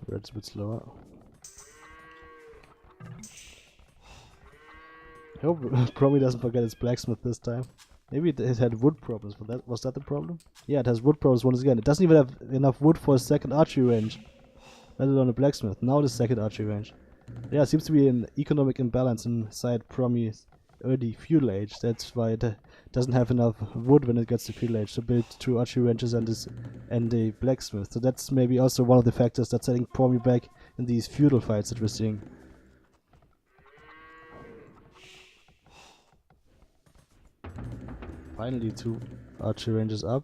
Red's a bit slower. I hope Promi doesn't forget its blacksmith this time. Maybe it had wood problems, but was that the problem? Yeah, it has wood problems once again. It doesn't even have enough wood for a second archery range, let alone a blacksmith. Now the second archery range. Yeah, it seems to be an economic imbalance inside Promi's early feudal age. That's why it doesn't have enough wood when it gets to feudal age to build 2 archery ranges and a blacksmith. So that's maybe also one of the factors that's setting Promi back in these feudal fights that we're seeing. Finally 2 archery ranges up.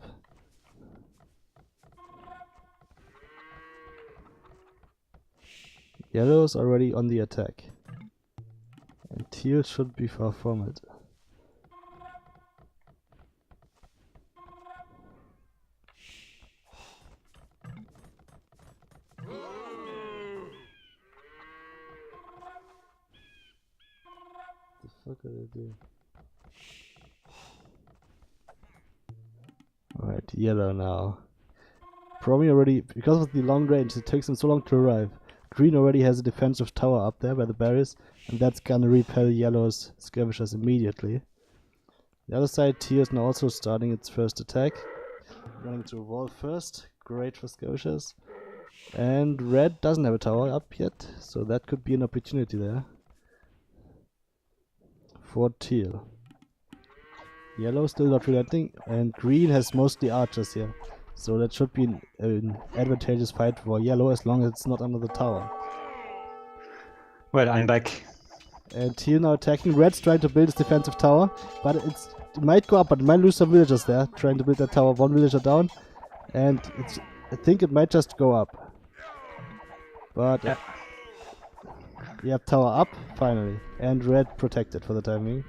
Yellow's already on the attack. And teal should be far from it. The fuck are they doing? Alright, yellow now. Promi already, because of the long range, it takes them so long to arrive. Green already has a defensive tower up there by the barriers, and that's gonna repel yellow's skirmishers immediately. The other side, teal is now also starting its first attack. Running to a wall first, great for skirmishers. And red doesn't have a tower up yet, so that could be an opportunity there for teal. Yellow still not relenting, and green has mostly archers here. So that should be an advantageous fight for yellow as long as it's not under the tower. Well, I'm back. And teal now attacking. Red's trying to build his defensive tower, but it might go up, but it might lose some villagers there, trying to build that tower. 1 villager down, and I think it might just go up. But Yeah. Yep, tower up, finally. And red protected for the time being.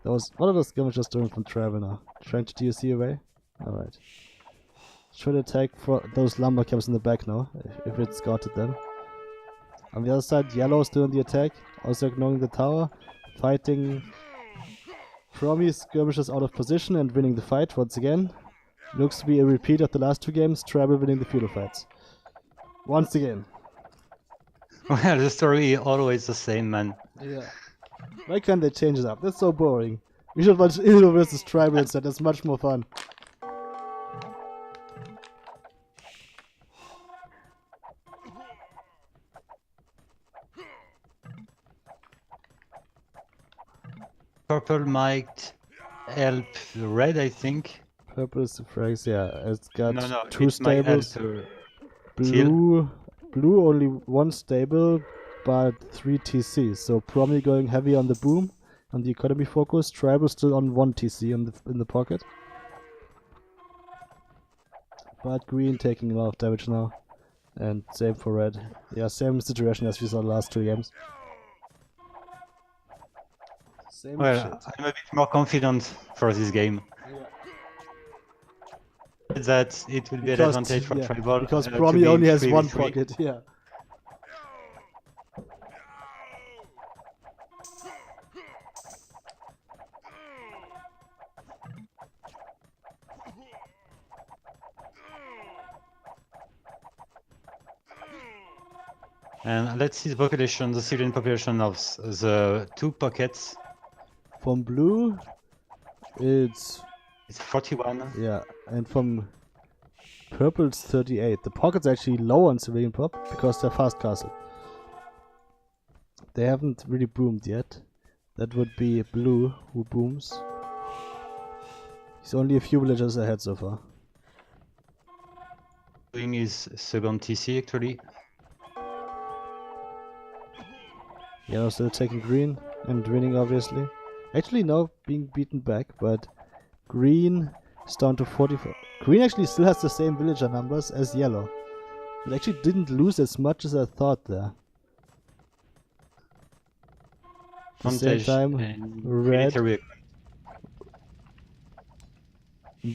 What are those skirmishers doing from travel now? Trying to DOC away? Alright. Should attack for those lumber camps in the back now, if it's scouted them. On the other side, yellow still on the attack, also ignoring the tower, fighting Promi skirmishers out of position and winning the fight once again. Looks to be a repeat of the last 2 games, Tribal winning the feudal fights. Once again. Well, the story is always the same, man. Yeah. Why can't they change it up? That's so boring. We should watch Illo versus Tribal instead, that's much more fun. Purple might help red, I think. Purple is the frags, yeah. It's got No, 2 it might help stables. teal. Blue only 1 stable, but 3 TC. So Promi going heavy on the boom, on the economy focus. Tribal still on 1 TC in the pocket. But green taking a lot of damage now. And same for red. Yeah, same situation as we saw the last 2 games. Same Well, shit. I'm a bit more confident for this game. That it will be an advantage for tribal. Because to Promi be only has 3v3. 1 pocket, yeah. And let's see the population, the civilian population of the 2 pockets. From blue, it's 41. yeah, and from purple it's 38. The pocket's actually low on civilian pop because they're fast castle. They haven't really boomed yet. That would be blue who booms. He's only a few villagers ahead so far. Doing his second TC actually. Yellow still taking green and winning obviously. Actually now being beaten back, but green is down to 44. Green actually still has the same villager numbers as yellow. It actually didn't lose as much as I thought there. the same advantage time, in red military.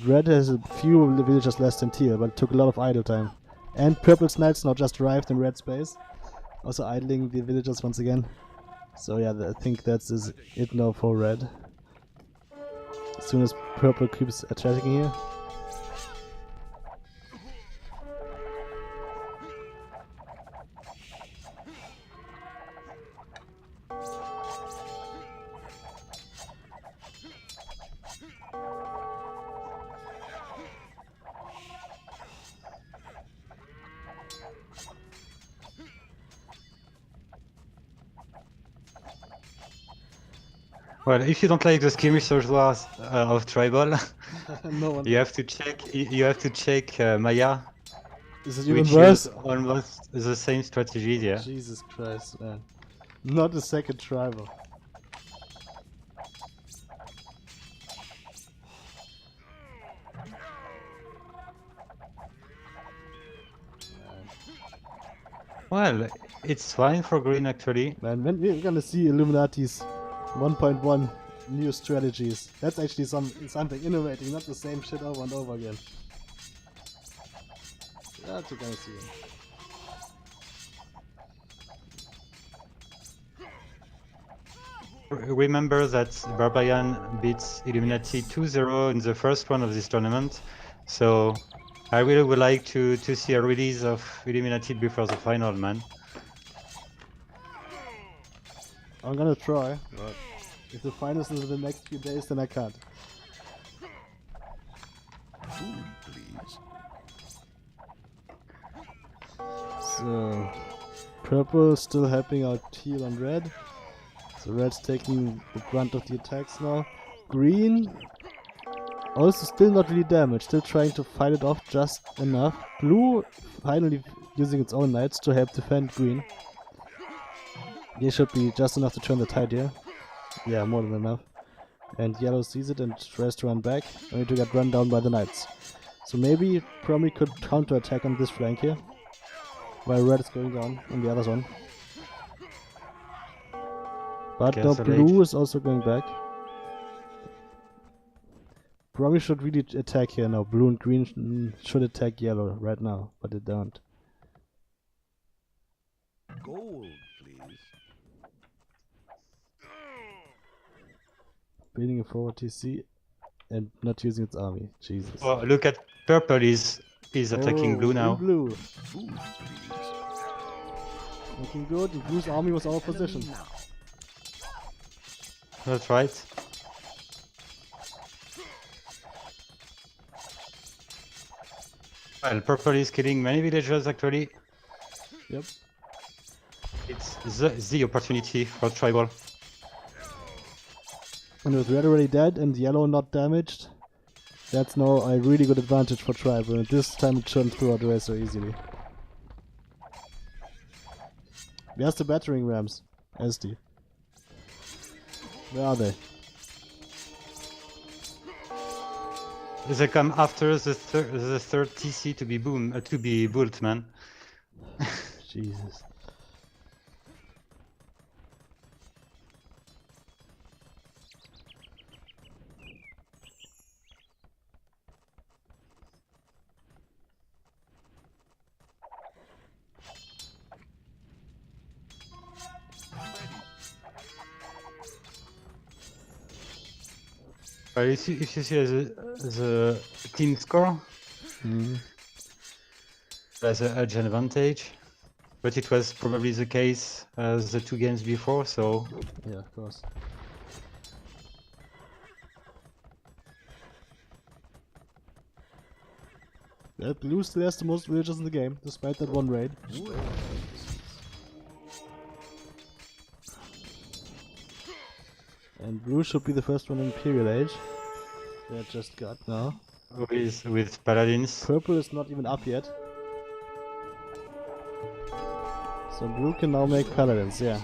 red has a few villagers less than teal, but it took a lot of idle time. And purple's knights now just arrived in red space, also idling the villagers once again. So yeah, I think that's it now for red. As soon as purple keeps attacking here. Well, if you don't like the skirmishers wars of tribal, No one. you have to check. You have to check Maya, Is it even which worse? is almost the same strategy. Yeah. Jesus Christ, man. Not a second tribal. Well, it's fine for green actually. Man, when we're gonna see Illuminati's 1.1 new strategies. That's actually something innovating, not the same shit over and over again. That's what we're gonna see. Remember that Barbarian beats Illuminati 2-0 in the first one of this tournament, so I really would like to see a release of Illuminati before the final, man. I'm gonna try, but if the finals is in the next few days, then I can't. Food, please. So, purple still helping out teal and red. So red's taking the brunt of the attacks now. Green also still not really damaged, still trying to fight it off just enough. Blue finally using its own knights to help defend green. They should be just enough to turn the tide here. Yeah, more than enough. And yellow sees it and tries to run back, only to get run down by the knights. So maybe Promi could counter-attack on this flank here, while red is going down on the other one. But now blue is also going back. Promi should really attack here now. Blue and green should attack yellow right now, but they don't. Gold, please. Building a forward TC and not using its army. Jesus. Oh, look at purple is attacking blue now. Blue. Food, please. Looking good. The blue's army was out of position. That's right. Well, purple is killing many villagers actually. Yep. It's the opportunity for tribal. And with red already dead and yellow not damaged, that's now a really good advantage for tribal. And this time it shouldn't throw out away so easily. Where's the battering rams? Esty. Where are they? They come after the third TC to be built, man. Jesus. If you see the team score, there's a edge advantage, but it was probably the case as the 2 games before, so Yeah, of course. Well, blue still has the most villagers in the game, despite that one raid. And blue should be the first one in Imperial Age. They just got now. with paladins. Purple is not even up yet. So blue can now make paladins, yeah.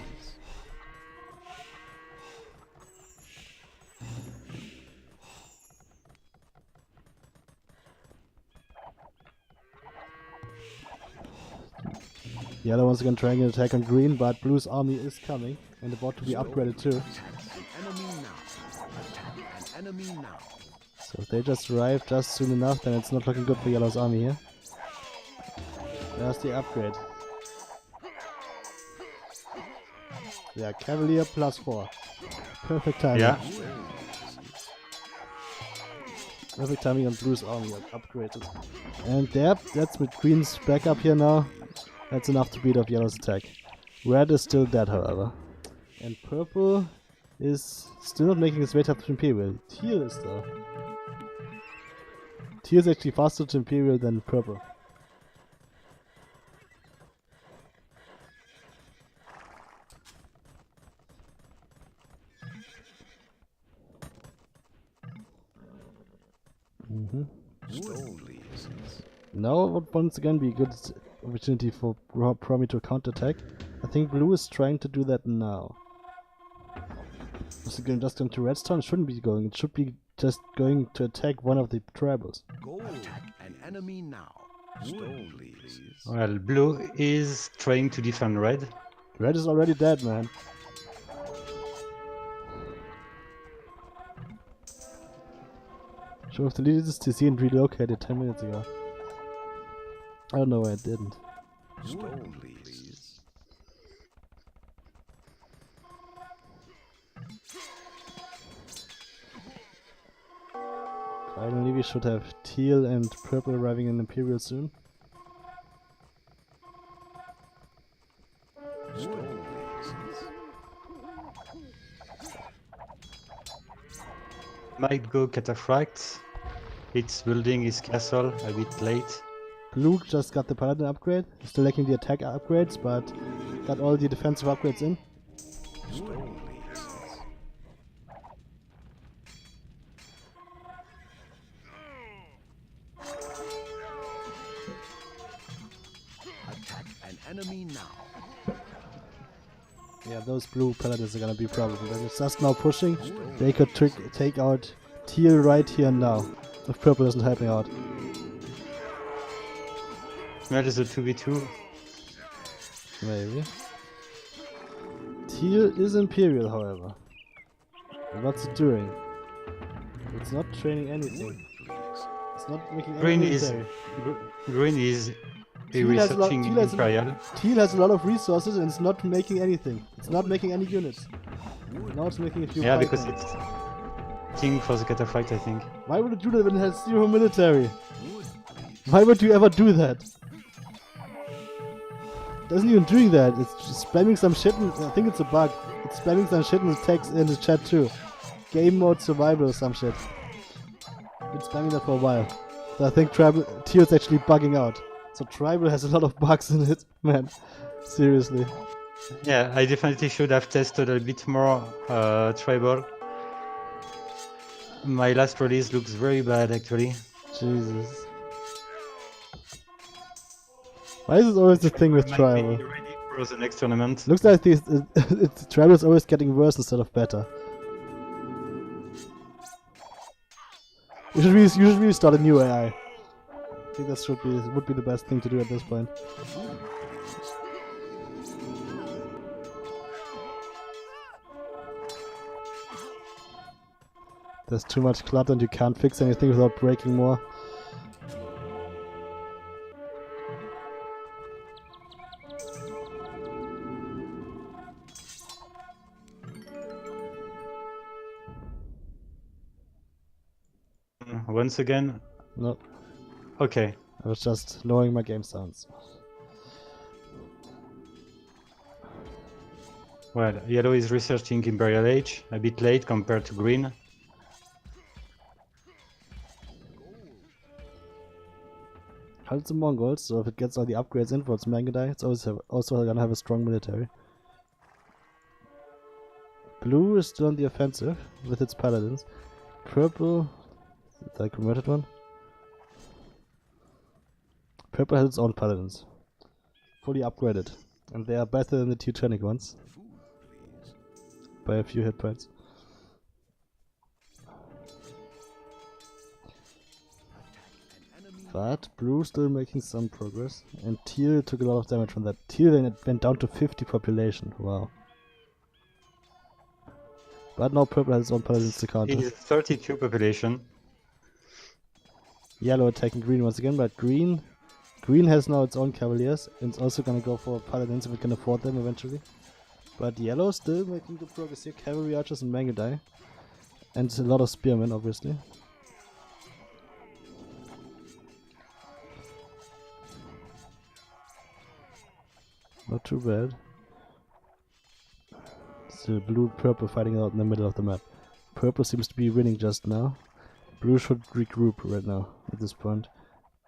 Yellow once again trying an attack on green, but blue's army is coming and about to be upgraded too. An enemy now. Attack an enemy now. So if they just arrive just soon enough, then it's not looking good for yellow's army here. There's the upgrade. Yeah, Cavalier +4. Perfect timing. Yeah. Perfect timing on blue's army upgraded. And yep, that's with green's back up here now. That's enough to beat off yellow's attack. Red is still dead, however. And purple is still not making its way up to Imperial. Teal is though. Teal is actually faster to Imperial than purple. Stone leaves. Now would once again be a good opportunity for Promi to counterattack. I think blue is trying to do that now. Is it going just into redstone? It shouldn't be going. It should be just going to attack one of the tribals. Gold. Attack an enemy now. Stone leaves. Well, blue is trying to defend red. Red is already dead, man. Should have deleted this TC and relocated 10 minutes ago. I don't know why I didn't. Stone leaves. Finally, we should have teal and purple arriving in Imperial soon. Stone leaves. Might go cataphract. It's building his castle a bit late. Blue just got the paladin upgrade. Still lacking the attack upgrades, but got all the defensive upgrades in. Stone leaves. Attack an enemy now. Yeah, those blue paladins are gonna be a problem. They're just now pushing. They could take out teal right here and now, if purple isn't helping out. Well, it's a 2v2. Maybe. Teal is Imperial, however. And what's it doing? It's not training anything. It's not making any Green is military. green is Teal has a lot- researching Teal has a- Imperial. Teal has a lot of resources and it's not making anything. It's not making any units. Now it's making a few. Yeah, fight because men. it's king for the cataphract, I think. Why would it do that when it has 0 military? Why would you ever do that? It isn't even doing that. It's just spamming some shit. I think it's a bug. It's spamming some shit in the text in the chat too. Game mode survival or some shit. Been spamming that for a while. So I think Teal's actually bugging out. So Tribal has a lot of bugs in it, man. Seriously. Yeah, I definitely should have tested a bit more tribal. My last release looks very bad, actually. Jesus. Why is it always the thing with Might Tribal? be ready for the next tournament. Looks like this Tribal is always getting worse instead of better. You should really start a new AI. I think that would be the best thing to do at this point. There's too much clutter and you can't fix anything without breaking more. Once again? No, Okay. I was just lowering my game sounds. Well, yellow is researching Imperial Age, a bit late compared to green. Holds the Mongols, so if it gets all the upgrades in for its Mangadai, it's also gonna have a strong military. Blue is still on the offensive with its paladins. Purple, the converted one. Purple has its own paladins, fully upgraded, and they are better than the Teutonic ones by a few hit points. But blue still making some progress, and teal took a lot of damage from that. Teal then it went down to 50 population. Wow. But now purple has its own paladins to counter. It's 32 population. Yellow attacking green once again, but green has now its own cavaliers, and it's also gonna go for paladins if it can afford them eventually. But yellow still making good progress here. Cavalry archers and Mangudai, and a lot of spearmen obviously. Not too bad. Still blue, purple fighting out in the middle of the map. Purple seems to be winning just now. Blue should regroup right now at this point.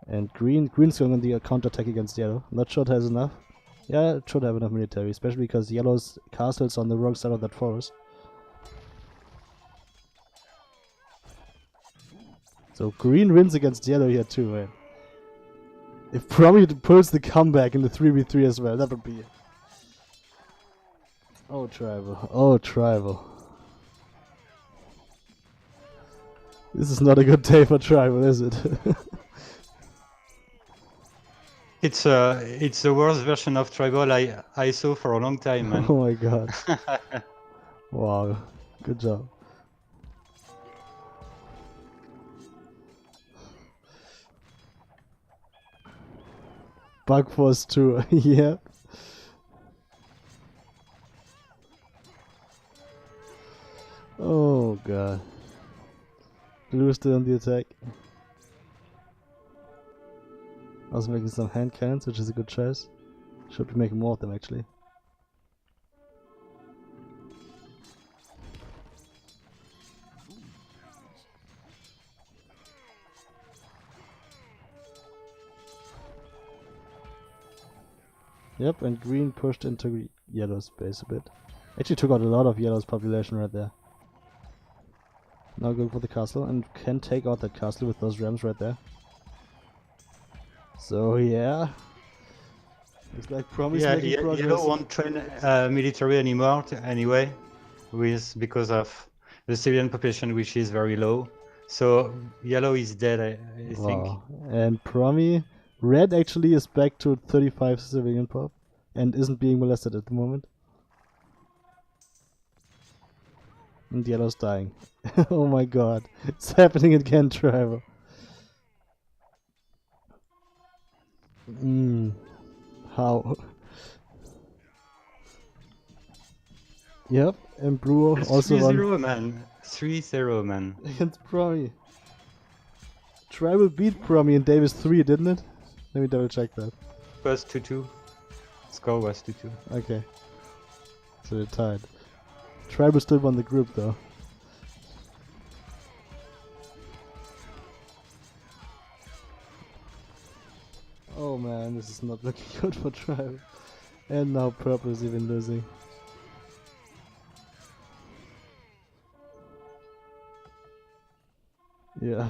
And green's going on the counter-attack against yellow. Not sure it has enough. Yeah, it should have enough military, especially because yellow's castle is on the wrong side of that forest. So green wins against yellow here too, man. If Promi pulls the comeback in the 3v3 as well, that would be... Oh, tribal. Oh, tribal. This is not a good day for tribal, is it? It's the worst version of tribal I saw for a long time, man. Oh my god. Wow. Good job. Bug Force 2, yeah. Oh god. Blue still on the attack. Also making some hand cannons, which is a good choice. Should be making more of them actually. Yep, and green pushed into yellow's base a bit. Actually took out a lot of yellow's population right there. Now going for the castle, and can take out that castle with those rams right there. So yeah. Looks like Promi's making progress. Yellow won't train military anymore anyway, because of the civilian population, which is very low. So yellow is dead, I think. And Promi, red actually is back to 35 civilian pop and isn't being molested at the moment. And yellow's dying. Oh my god, it's happening again, Trevor. How? Yep, and blue also 3-0, man. 3-0, man. Against Promi. Tribal beat Promi in Davis 3, didn't it? Let me double check that. It was 2-2. Score was 2-2. Okay. So they're tied. Tribal still won the group though. Oh man, this is not looking good for Tribal. And now purple is even losing. Yeah.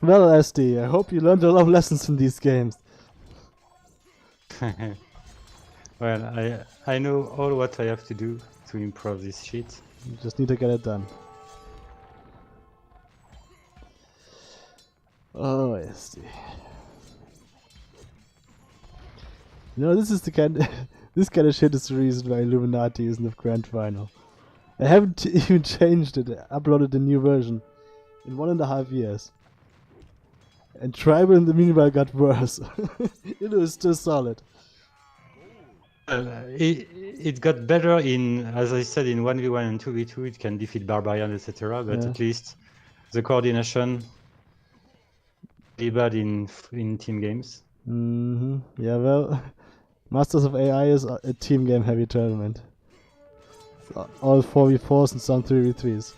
Well, Esty, I hope you learned a lot of lessons from these games. Well, I know all what I have to do to improve this shit. You just need to get it done. Oh, Esty. You know, this is the kind this kind of shit is the reason why Illuminati isn't the grand final. I haven't even changed it, uploaded a new version in 1.5 years. And Tribal in the meanwhile got worse. It was still solid. It got better in, as I said, in 1v1 and 2v2 it can defeat barbarian, etc. But at least the coordination really bad in team games. Yeah, well, Masters of AI is a team game heavy tournament. All 4v4s and some 3v3s.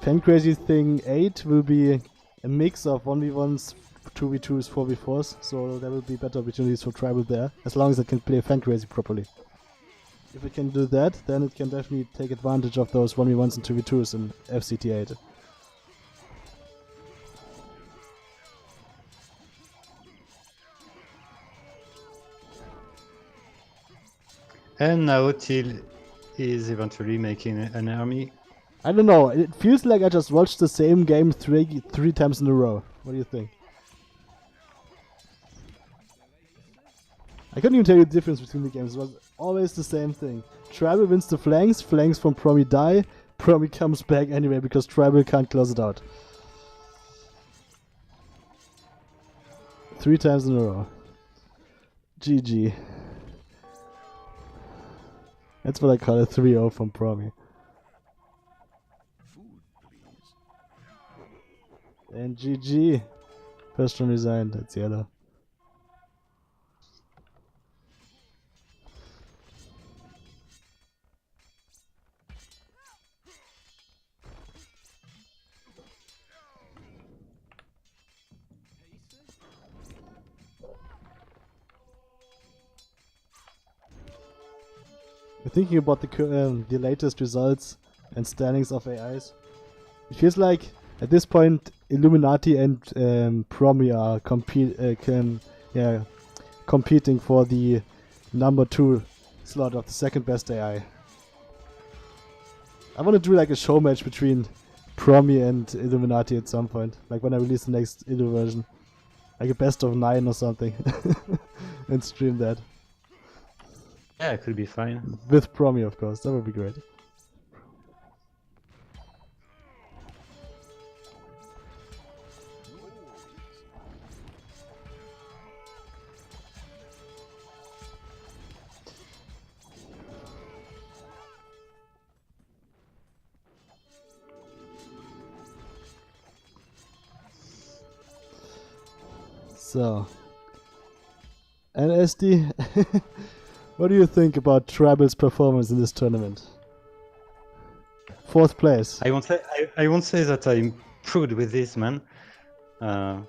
Fan Crazy Thing 8 will be a mix of 1v1s, 2v2s, 4v4s, so there will be better opportunities for Tribal there, as long as it can play Fan Crazy properly. If it can do that, then it can definitely take advantage of those 1v1s and 2v2s in FCT8. And now Teal is eventually making an army I don't know. It feels like I just watched the same game three times in a row. What do you think? I couldn't even tell you the difference between the games. It was always the same thing. Tribal wins the flanks. Flanks from Promi die. Promi comes back anyway because Tribal can't close it out. 3 times in a row. GG. That's what I call a 3-0 from Promi. Food, please. And GG. First one resigned. That's yellow. Thinking about the latest results and standings of AIs, it feels like at this point Illuminati and Promi are competing for the number 2 slot of the second best AI. I want to do like a show match between Promi and Illuminati at some point, like when I release the next Illu version, like a best of 9 or something, and stream that. Yeah, it could be fine. With Promi, of course. That would be great. So, and Esty, what do you think about Tribal's performance in this tournament? 4th place. I won't say that I improved with this, man. I'm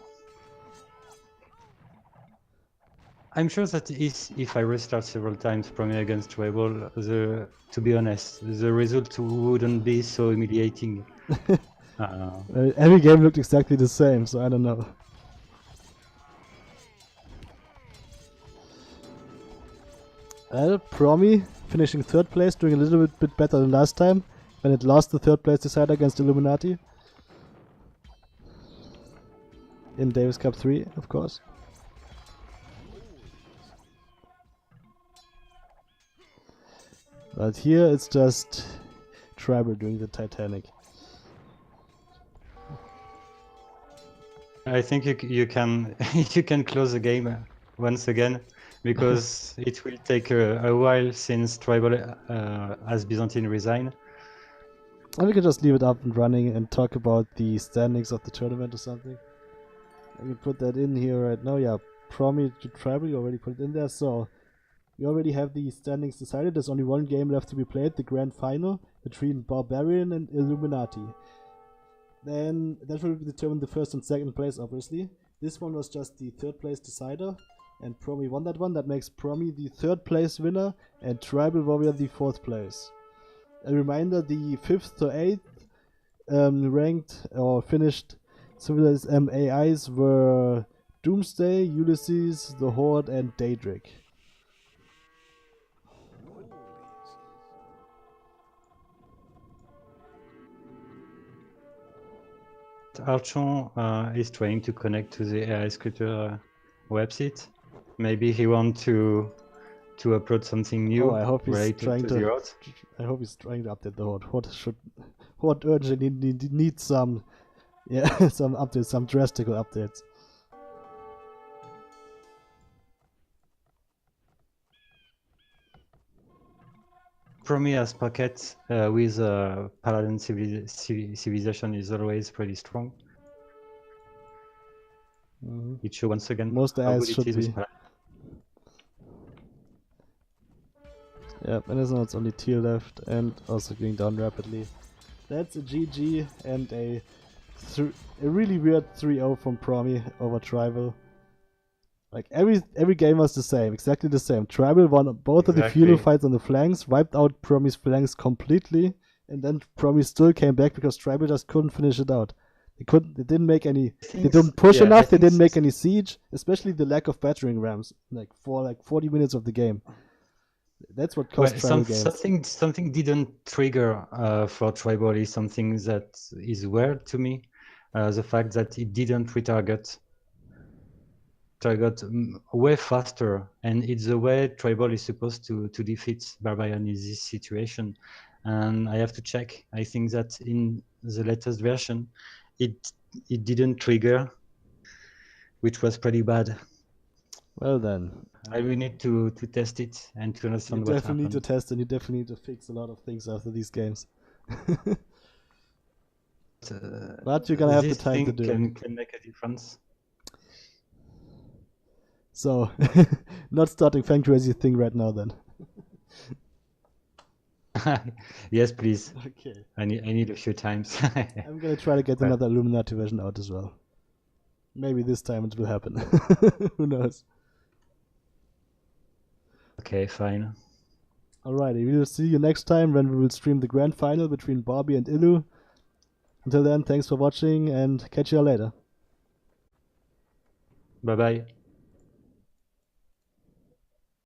sure that if I restart several times Promi against Tribal, to be honest, the result wouldn't be so humiliating. Every game looked exactly the same, so I don't know. Well, Promi finishing 3rd place, doing a little bit better than last time, when it lost the 3rd place decider against Illuminati. In Davis Cup 3, of course. But here it's just Tribal doing the Titanic. I think you can you can close the game once again, because it will take a while since Tribal has Byzantine resign. And we can just leave it up and running and talk about the standings of the tournament or something. I can put that in here right now. Yeah, Promi to Tribal, you already put it in there. So we already have the standings decided. There's only one game left to be played, the grand final between Barbarian and Illuminati. Then that will determine the 1st and 2nd place, obviously. This one was just the 3rd place decider, and Promi won that one. That makes Promi the 3rd place winner and Tribal Warrior the 4th place. A reminder, the 5th to 8th ranked or finished civilized AIs were Doomsday, Ulysses, The Horde, and Daedric. Archon is trying to connect to the AIScripters website. Maybe he wants to upload something new. Oh, I hope he's related trying to the Horde. I hope he's trying to update the Horde. Horde urgently needs some, some updates, some drastic updates. Promi as pocket with Paladin civilization is always pretty strong. It shows once again Most how AIs good should it is with be. Paladin. Yep, and there's not only tier left and also going down rapidly. That's a GG and a really weird 3-0 from Promi over Tribal. Like every game was the same, exactly the same. Tribal won both of the feudal fights on the flanks, wiped out Promi's flanks completely, and then Promi still came back because Tribal just couldn't finish it out. They didn't make any. They didn't push enough. They didn't make any siege, especially the lack of battering rams. For 40 minutes of the game, That's what Well, caused tribal games. something didn't trigger for tribal is something that is weird to me. The fact that it didn't retarget target way faster, and it's the way tribal is supposed to defeat barbarian in this situation. And I have to check. I think that in the latest version, it didn't trigger, which was pretty bad. Well then, I will need to test it and to you understand what definitely need to happened. test and you definitely need to fix a lot of things after these games. But you're gonna have the This time to thing do it. can make a difference. So, not starting Fang Crazy thing right now then. Yes, please. Okay. I need a few times. I'm gonna try to get Well. another Illuminati version out as well. Maybe this time it will happen. Who knows? Okay, fine. Alrighty, we will see you next time when we will stream the grand final between Bobby and Illu. Until then, thanks for watching and catch you later. Bye bye.